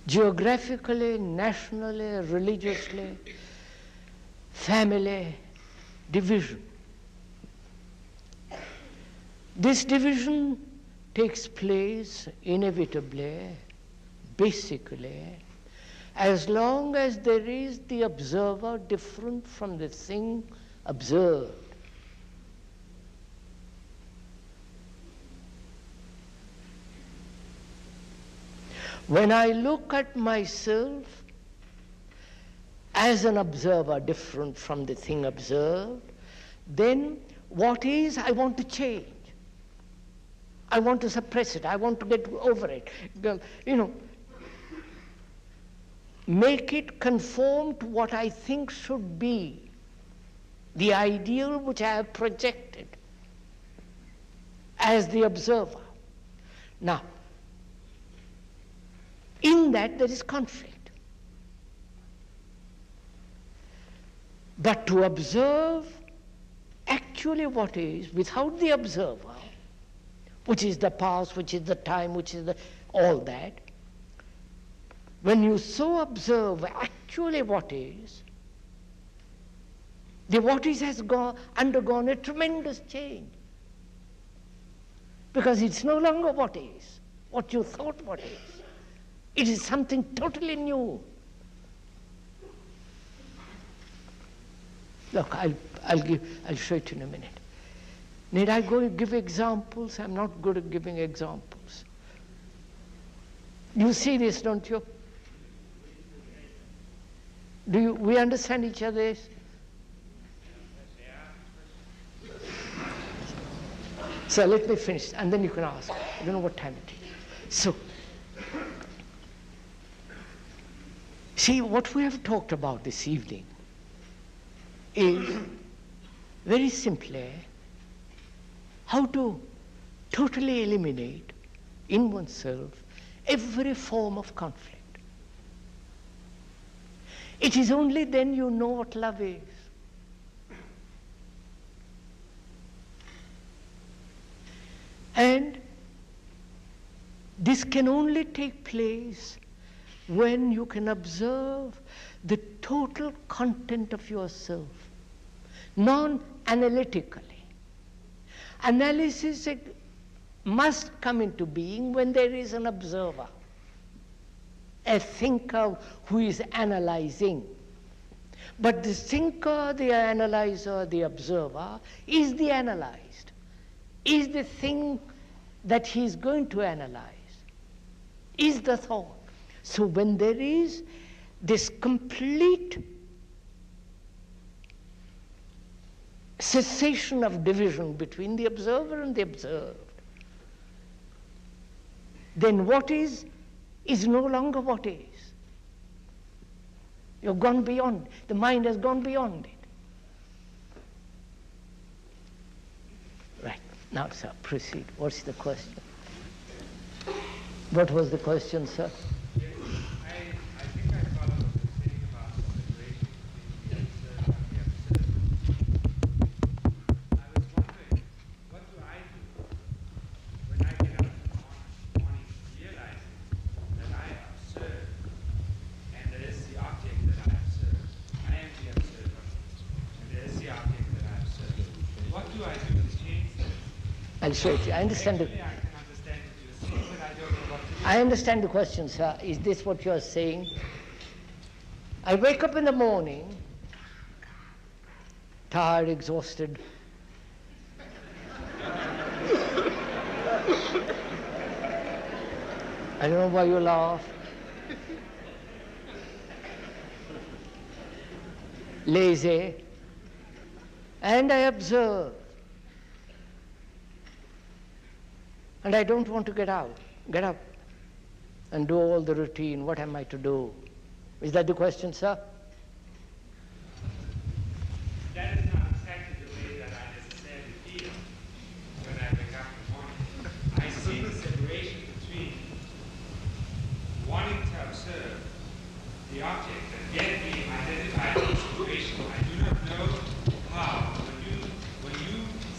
Geographically, nationally, religiously, family, division. This division takes place inevitably, basically, as long as there is the observer different from the thing observed. When I look at myself as an observer different from the thing observed, then what is, I want to change. I want to suppress it. I want to get over it. Make it conform to what I think should be the ideal which I have projected as the observer. Now, in that there is conflict. But to observe actually what is without the observer, which is the past, which is the time, which is all that, when you so observe actually what is, the what is has undergone a tremendous change. Because it's no longer what is, what you thought what is. It is something totally new. Look, I'll show it in a minute. Need I go give examples? I'm not good at giving examples. You see this, don't you? We understand each other? So let me finish, and then you can ask. I don't know what time it is. So, see, what we have talked about this evening is very simply how to totally eliminate in oneself every form of conflict. It is only then you know what love is. And this can only take place when you can observe the total content of yourself, non-analytically. Analysis must come into being when there is an observer, a thinker who is analyzing. But the thinker, the analyzer, the observer is the analyzed, is the thing that he is going to analyze, is the thought. So when there is this complete cessation of division between the observer and the observed, then what is no longer what is. You've gone beyond, the mind has gone beyond it. Right, now sir, proceed. What's the question? What was the question, sir? Yes, I think I follow what you're saying about the separation between the observer and the observed. I was wondering, what do I do when I get up in the morning realizing that I observe and there is the object that I observe. I am the observer and there is the object that I observe. What do I do to change this? I'll show it you. I understand. Actually, I can understand what you're saying, but I don't know what to do. I understand the question, sir. Is this what you're saying? I wake up in the morning, tired, exhausted. I don't know why you laugh. Lazy. And I observe. And I don't want to get up and do all the routine. What am I to do? Is that the question, sir? That is not exactly the way that I necessarily feel when I wake up in the morning. I see the separation between wanting to observe the object and yet being identified with the situation. I do not know how. When you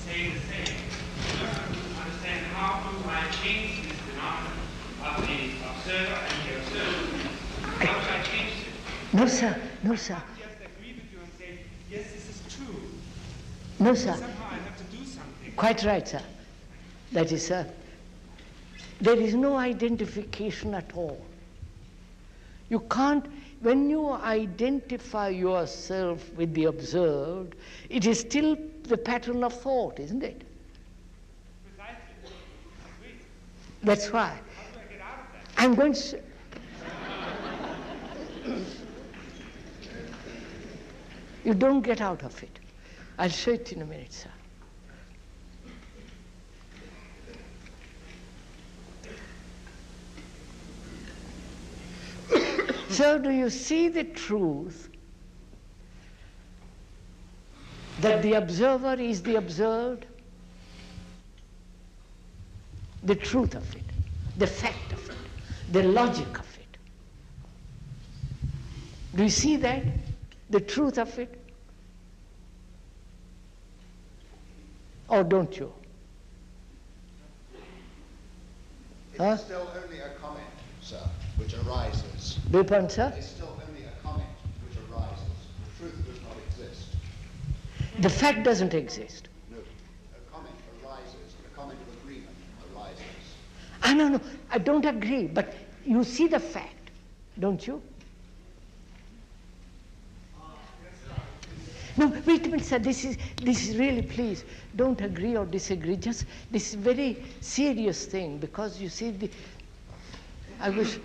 say the same, I don't understand how do I change this phenomenon of the observer and the observed. How do I change it? No, sir. No, sir. I just agree with you and say, yes, this is true. No, sir. Somehow I have to do something. Quite right, sir. That is, sir. There is no identification at all. You can't, when you identify yourself with the observed, it is still the pattern of thought, isn't it? Precisely. Agreed. That's why. How do I get out of that? I'm going to... You don't get out of it. I'll show it in a minute, sir. So do you see the truth that the observer is the observed? The truth of it, the fact of it, the logic of it. Do you see that? The truth of it? Or don't you? It's still only a comment, sir, which arises. Do you want, sir? It's still only a comment which arises. The truth does not exist. The fact doesn't exist. No. A comment arises. A comment of agreement arises. No, I don't agree, but you see the fact, don't you? No, wait a minute, sir, this is really, please, don't agree or disagree, just this is very serious thing, because you see, I wish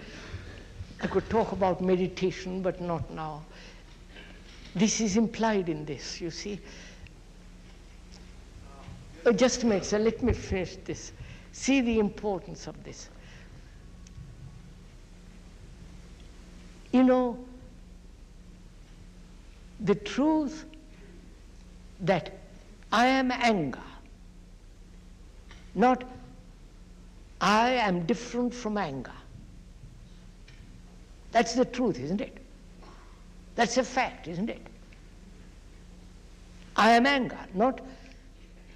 I could talk about meditation, but not now. This is implied in this, you see. Just a minute, sir, let me finish this. See the importance of this. You know, the truth that I am anger, not I am different from anger. That's the truth, isn't it? That's a fact, isn't it? I am anger, not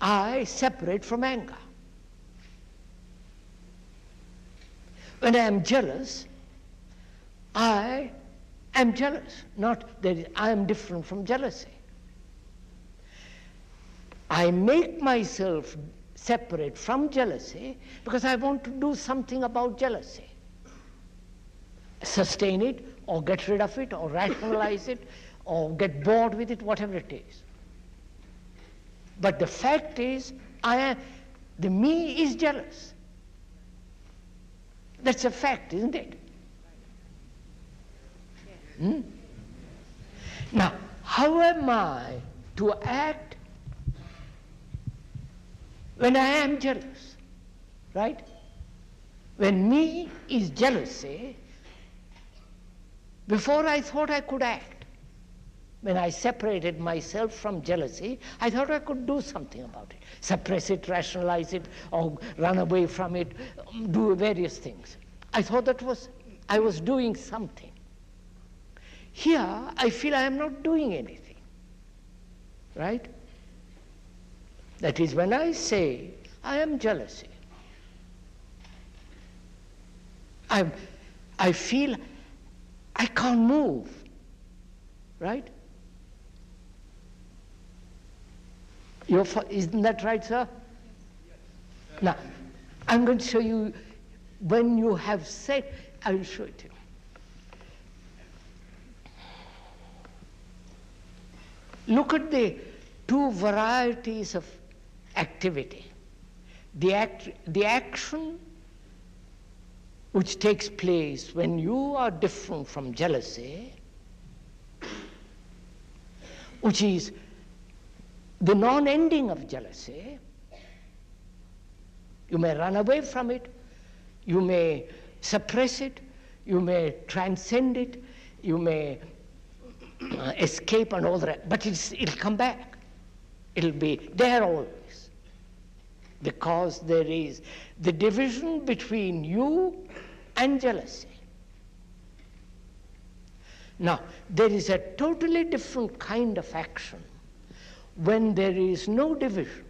I separate from anger. When I am jealous, I am jealous, not that I am different from jealousy. I make myself separate from jealousy because I want to do something about jealousy. Sustain it, or get rid of it, or rationalize it, or get bored with it, whatever it is. But the fact is, the me is jealous. That's a fact, isn't it? Now, how am I to act when I am jealous? Right? When me is jealousy, before I thought I could act. When I separated myself from jealousy, I thought I could do something about it. Suppress it, rationalize it, or run away from it, do various things. I thought I was doing something. Here, I feel I am not doing anything. Right? That is, when I say I am jealousy, I feel I can't move. Right? Isn't that right, sir? Now, I'm going to show you, when you have said, I will show it to you. Look at the two varieties of activity. The action which takes place when you are different from jealousy, which is the non-ending of jealousy. You may run away from it, you may suppress it, you may transcend it, you may escape and all that, but it'll come back. It'll be there always. Because there is the division between you and jealousy. Now, there is a totally different kind of action when there is no division.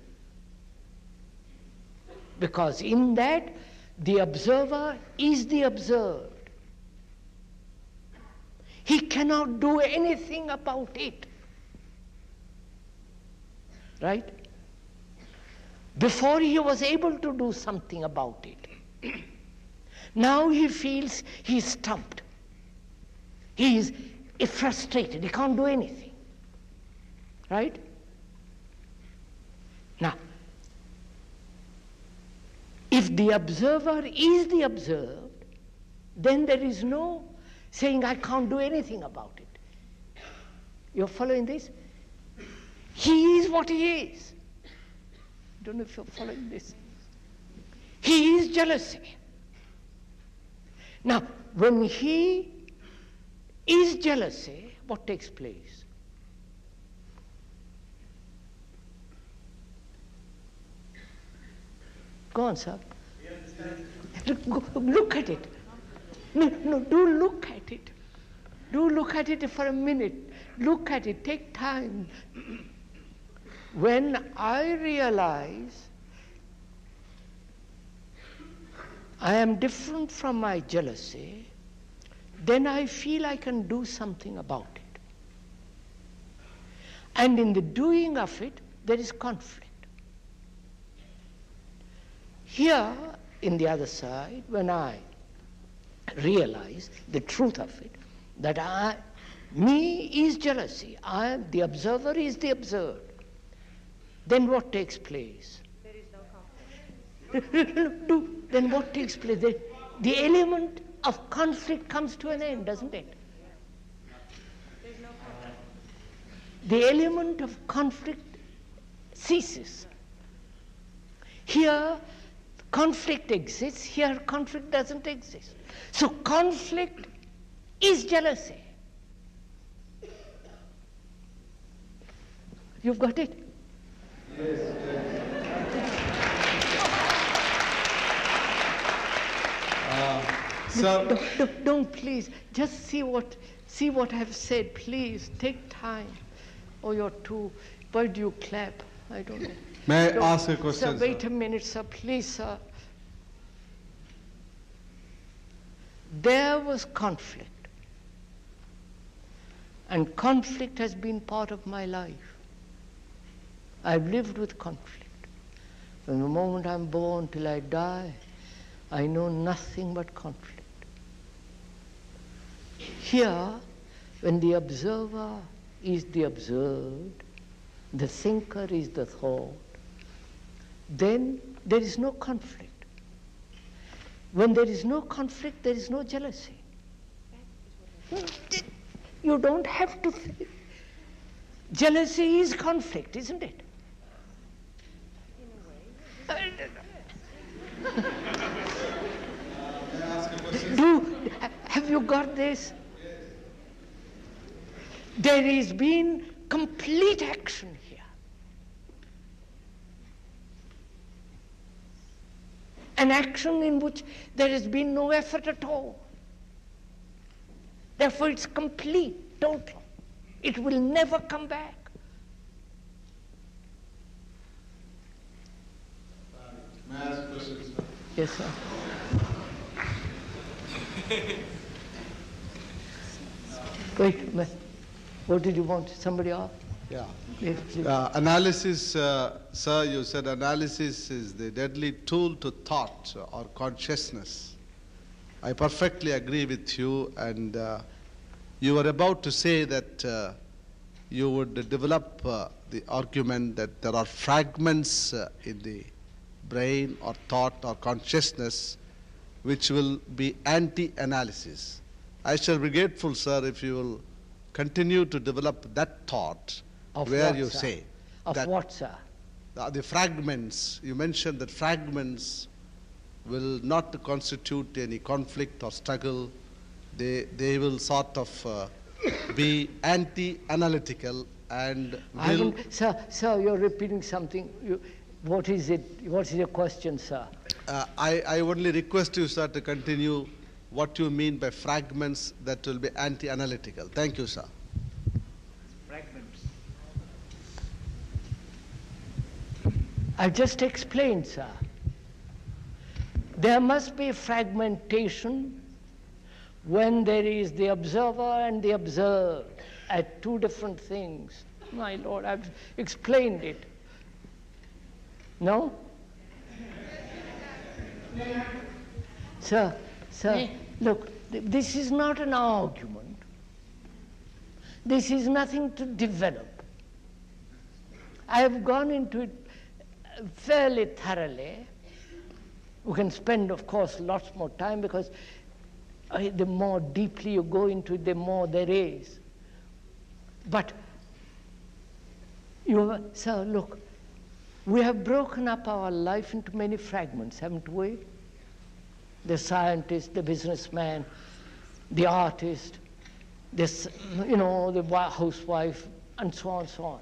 Because in that, the observer is the observed. He cannot do anything about it. Right? Before he was able to do something about it. Now he feels he's stumped. He is frustrated. He can't do anything. Right? Now, if the observer is the observed, then there is no saying, I can't do anything about it. You're following this? He is what he is. I don't know if you're following this. He is jealousy. Now, when he is jealousy, what takes place? Go on, sir. Look at it. No, do look at it. Do look at it for a minute. Look at it. Take time. When I realize I am different from my jealousy, then I feel I can do something about it. And in the doing of it, there is conflict. Here, in the other side, when I realize the truth of it, that me is jealousy, the observer is the observed, then what takes place? There is no conflict. Then what takes place? The element of conflict comes to an end, doesn't it? There is no conflict. The element of conflict ceases. Here, conflict exists. Here, conflict doesn't exist. So conflict is jealousy. You've got it? Don't please. Just see what I've said. Please take time. Oh, you're too. Why do you clap? I don't know. May I ask a question? Sir, wait a minute, sir. Please, sir. There was conflict. And conflict has been part of my life. I've lived with conflict. From the moment I'm born till I die, I know nothing but conflict. Here, when the observer is the observed, the thinker is the thought, then there is no conflict. When there is no conflict, there is no jealousy. You don't have to think. Jealousy is conflict, isn't it? Have you got this? There has been complete action here. An action in which there has been no effort at all. Therefore it's complete, total. It will never come back. May I ask a question, sir? Yes, sir. Wait, what did you want? Somebody ask? Yeah. Yes, please. Analysis, sir, you said analysis is the deadly tool to thought or consciousness. I perfectly agree with you, and you were about to say that you would develop the argument that there are fragments in the brain or thought or consciousness which will be anti-analysis. I shall be grateful, sir, if you will continue to develop that thought Of where what, you sir? say Of that what, sir? the fragments, you mentioned that fragments will not constitute any conflict or struggle. They will sort of be anti-analytical and will... Sir, you're repeating something. What is it? What is your question, sir? I only request you, sir, to continue what you mean by fragments that will be anti-analytical. Thank you, sir. Fragments. I've just explained, sir. There must be fragmentation when there is the observer and the observed at two different things. My Lord, I've explained it. No? Sir, look, this is not an argument. This is nothing to develop. I have gone into it fairly thoroughly. We can spend, of course, lots more time because the more deeply you go into it, the more there is. But, sir, look, we have broken up our life into many fragments, haven't we? The scientist, the businessman, the artist, this, the housewife, and so on and so on.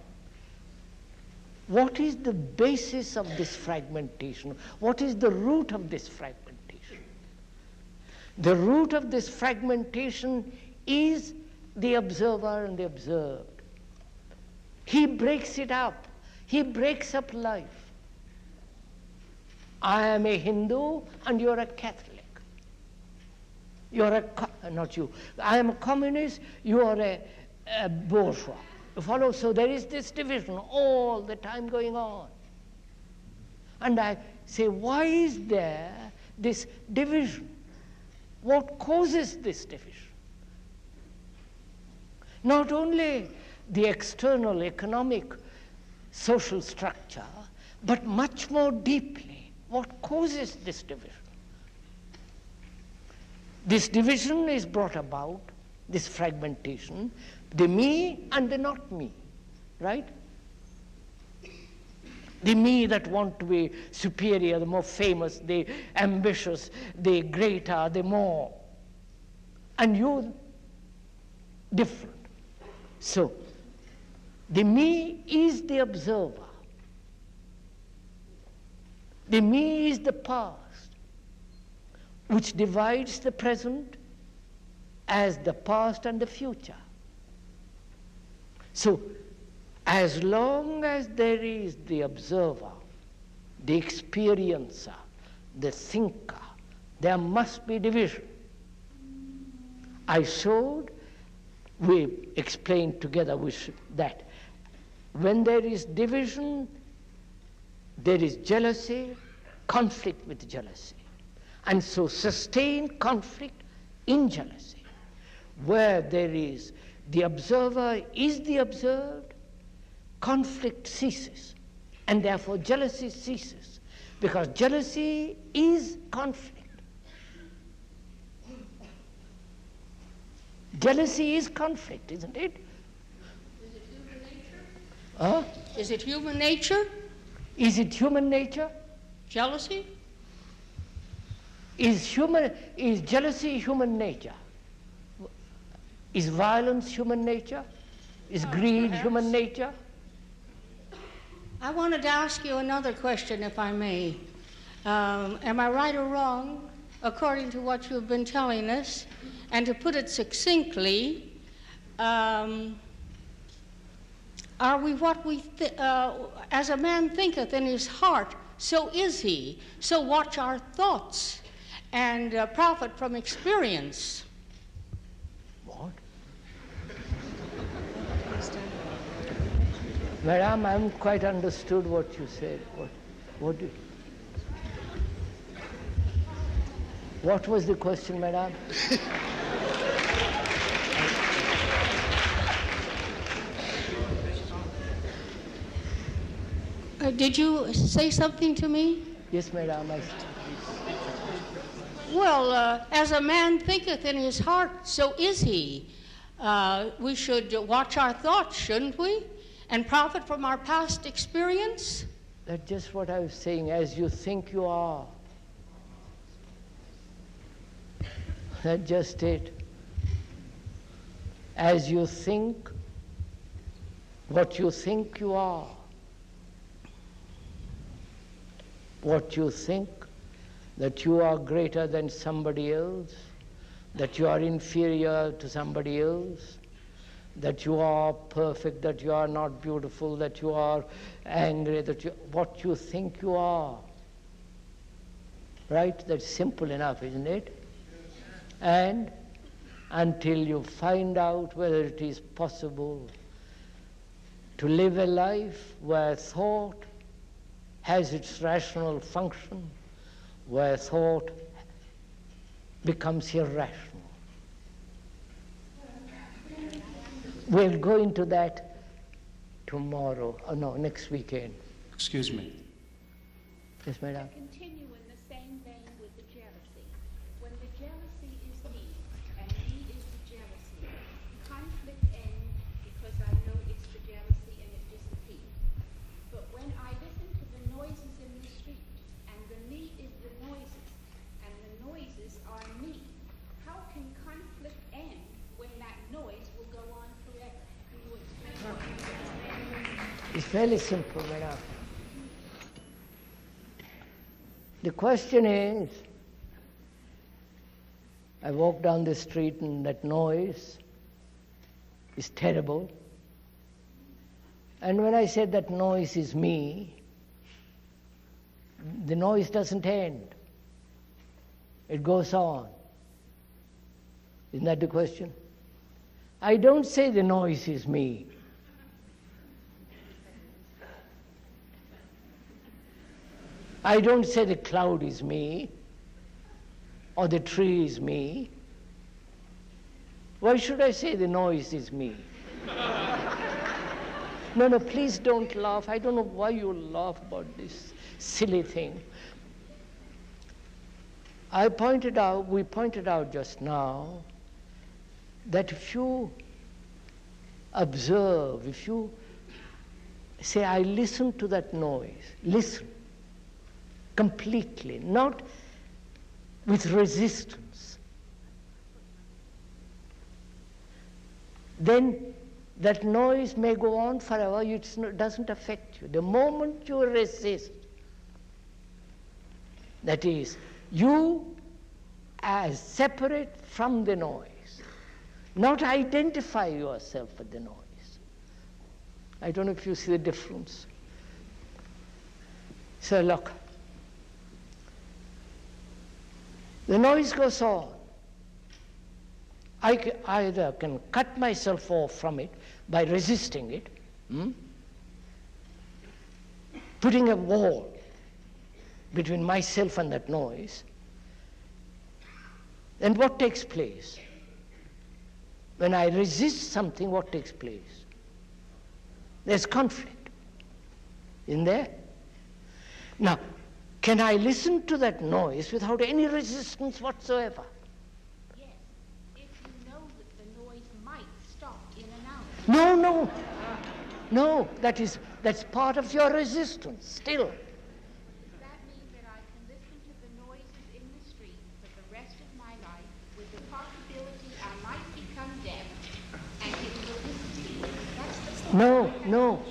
What is the basis of this fragmentation? What is the root of this fragmentation? The root of this fragmentation is the observer and the observed. He breaks it up. He breaks up life. I am a Hindu and you're a Catholic. You're not you. I am a communist, you are a bourgeois. You follow? So there is this division all the time going on. And I say, why is there this division? What causes this division? Not only the external economic social structure, but much more deeply, what causes this division? This division is brought about, this fragmentation, the me and the not me, right? The me that want to be superior, the more famous, the ambitious, the greater, the more. And you, different. So, the me is the observer. The me is the past, which divides the present as the past and the future. So, as long as there is the observer, the experiencer, the thinker, there must be division. I showed we explained together with that. When there is division, there is jealousy, conflict with jealousy. And so sustained conflict in jealousy, where there is the observer is the observed, conflict ceases, and therefore jealousy ceases, because jealousy is conflict. Jealousy is conflict, isn't it? Is it human nature? Huh? Is it human nature? Is it human nature? Jealousy? Is jealousy human nature? Is violence human nature? Is greed perhaps. human nature? I wanted to ask you another question, if I may. Am I right or wrong, according to what you've been telling us? And to put it succinctly, are we what we as a man thinketh in his heart, so is he. So watch our thoughts and profit from experience. What? Madam, I haven't quite understood what you said. What was the question, madam? Did you say something to me? Yes, madam. Well, as a man thinketh in his heart, so is he. We should watch our thoughts, shouldn't we? And profit from our past experience? That's just what I was saying. As you think you are. That's just it. As you think, what you think you are. What you think, that you are greater than somebody else, that you are inferior to somebody else, that you are perfect, that you are not beautiful, that you are angry, what you think you are. Right? That's simple enough, isn't it? And until you find out whether it is possible to live a life where thought has its rational function, where thought becomes irrational. We'll go into that tomorrow, next weekend. Excuse me. Yes, madam. Continue in the same vein with the jealousy. When the jealousy is me, and me is the jealousy, conflict ends because I know it's the jealousy and it disappears. But when I listen to the noises in the street, and the me is the noises, and the noises are me, how can conflict end when that noise will go on forever? Can you explain what you understand? It's fairly simple, madam. The question is, I walk down the street and that noise is terrible. And when I say that noise is me, the noise doesn't end. It goes on. Isn't that the question? I don't say the noise is me. I don't say the cloud is me, or the tree is me. Why should I say the noise is me? No, please don't laugh. I don't know why you laugh about this silly thing. We pointed out just now, that if you observe, if you say, I listen to that noise, listen completely, not with resistance, then that noise may go on forever. It doesn't affect you. The moment you resist, that is, you as separate from the noise, not identify yourself with the noise. I don't know if you see the difference. So look, the noise goes on. I either can cut myself off from it by resisting it, putting a wall between myself and that noise. Then what takes place? When I resist something, what takes place? There's conflict, isn't there? Now, can I listen to that noise without any resistance whatsoever? Yes, if you know that the noise might stop in and out. No, no. No, that's part of your resistance still. Does that mean that I can listen to the noises in the street for the rest of my life with the possibility I might become deaf and it will disappear? That's the No.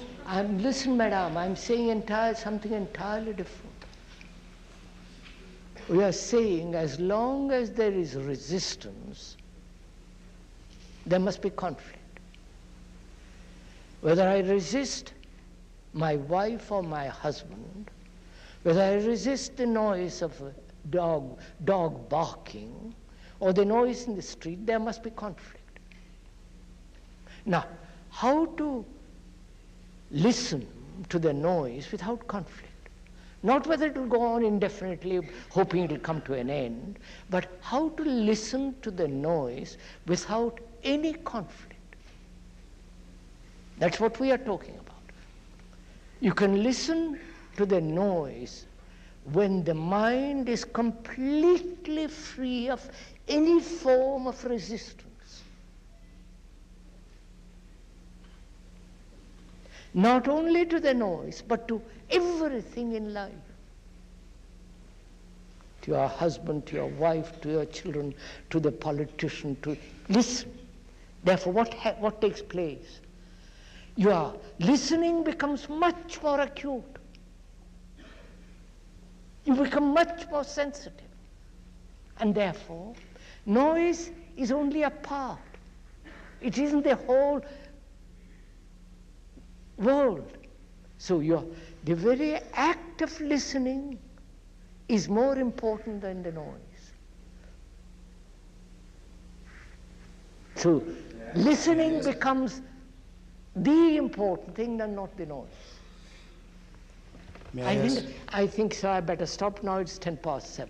Listen, madam, I'm saying something entirely different. We are saying as long as there is resistance, there must be conflict. Whether I resist my wife or my husband, whether I resist the noise of a dog barking, or the noise in the street, there must be conflict. Now, how to listen to the noise without conflict? Not whether it will go on indefinitely, hoping it will come to an end, but how to listen to the noise without any conflict. That's what we are talking about. You can listen to the noise when the mind is completely free of any form of resistance. Not only to the noise, but to everything in life. To your husband, to your wife, to your children, to the politician, to listen. Therefore, what takes place? Your listening becomes much more acute. You become much more sensitive. And therefore, noise is only a part. It isn't the whole world. So the very act of listening is more important than the noise. So listening becomes the important thing and not the noise. I think so. I better stop now. It's 7:10.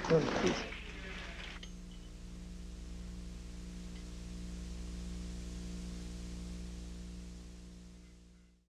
Please.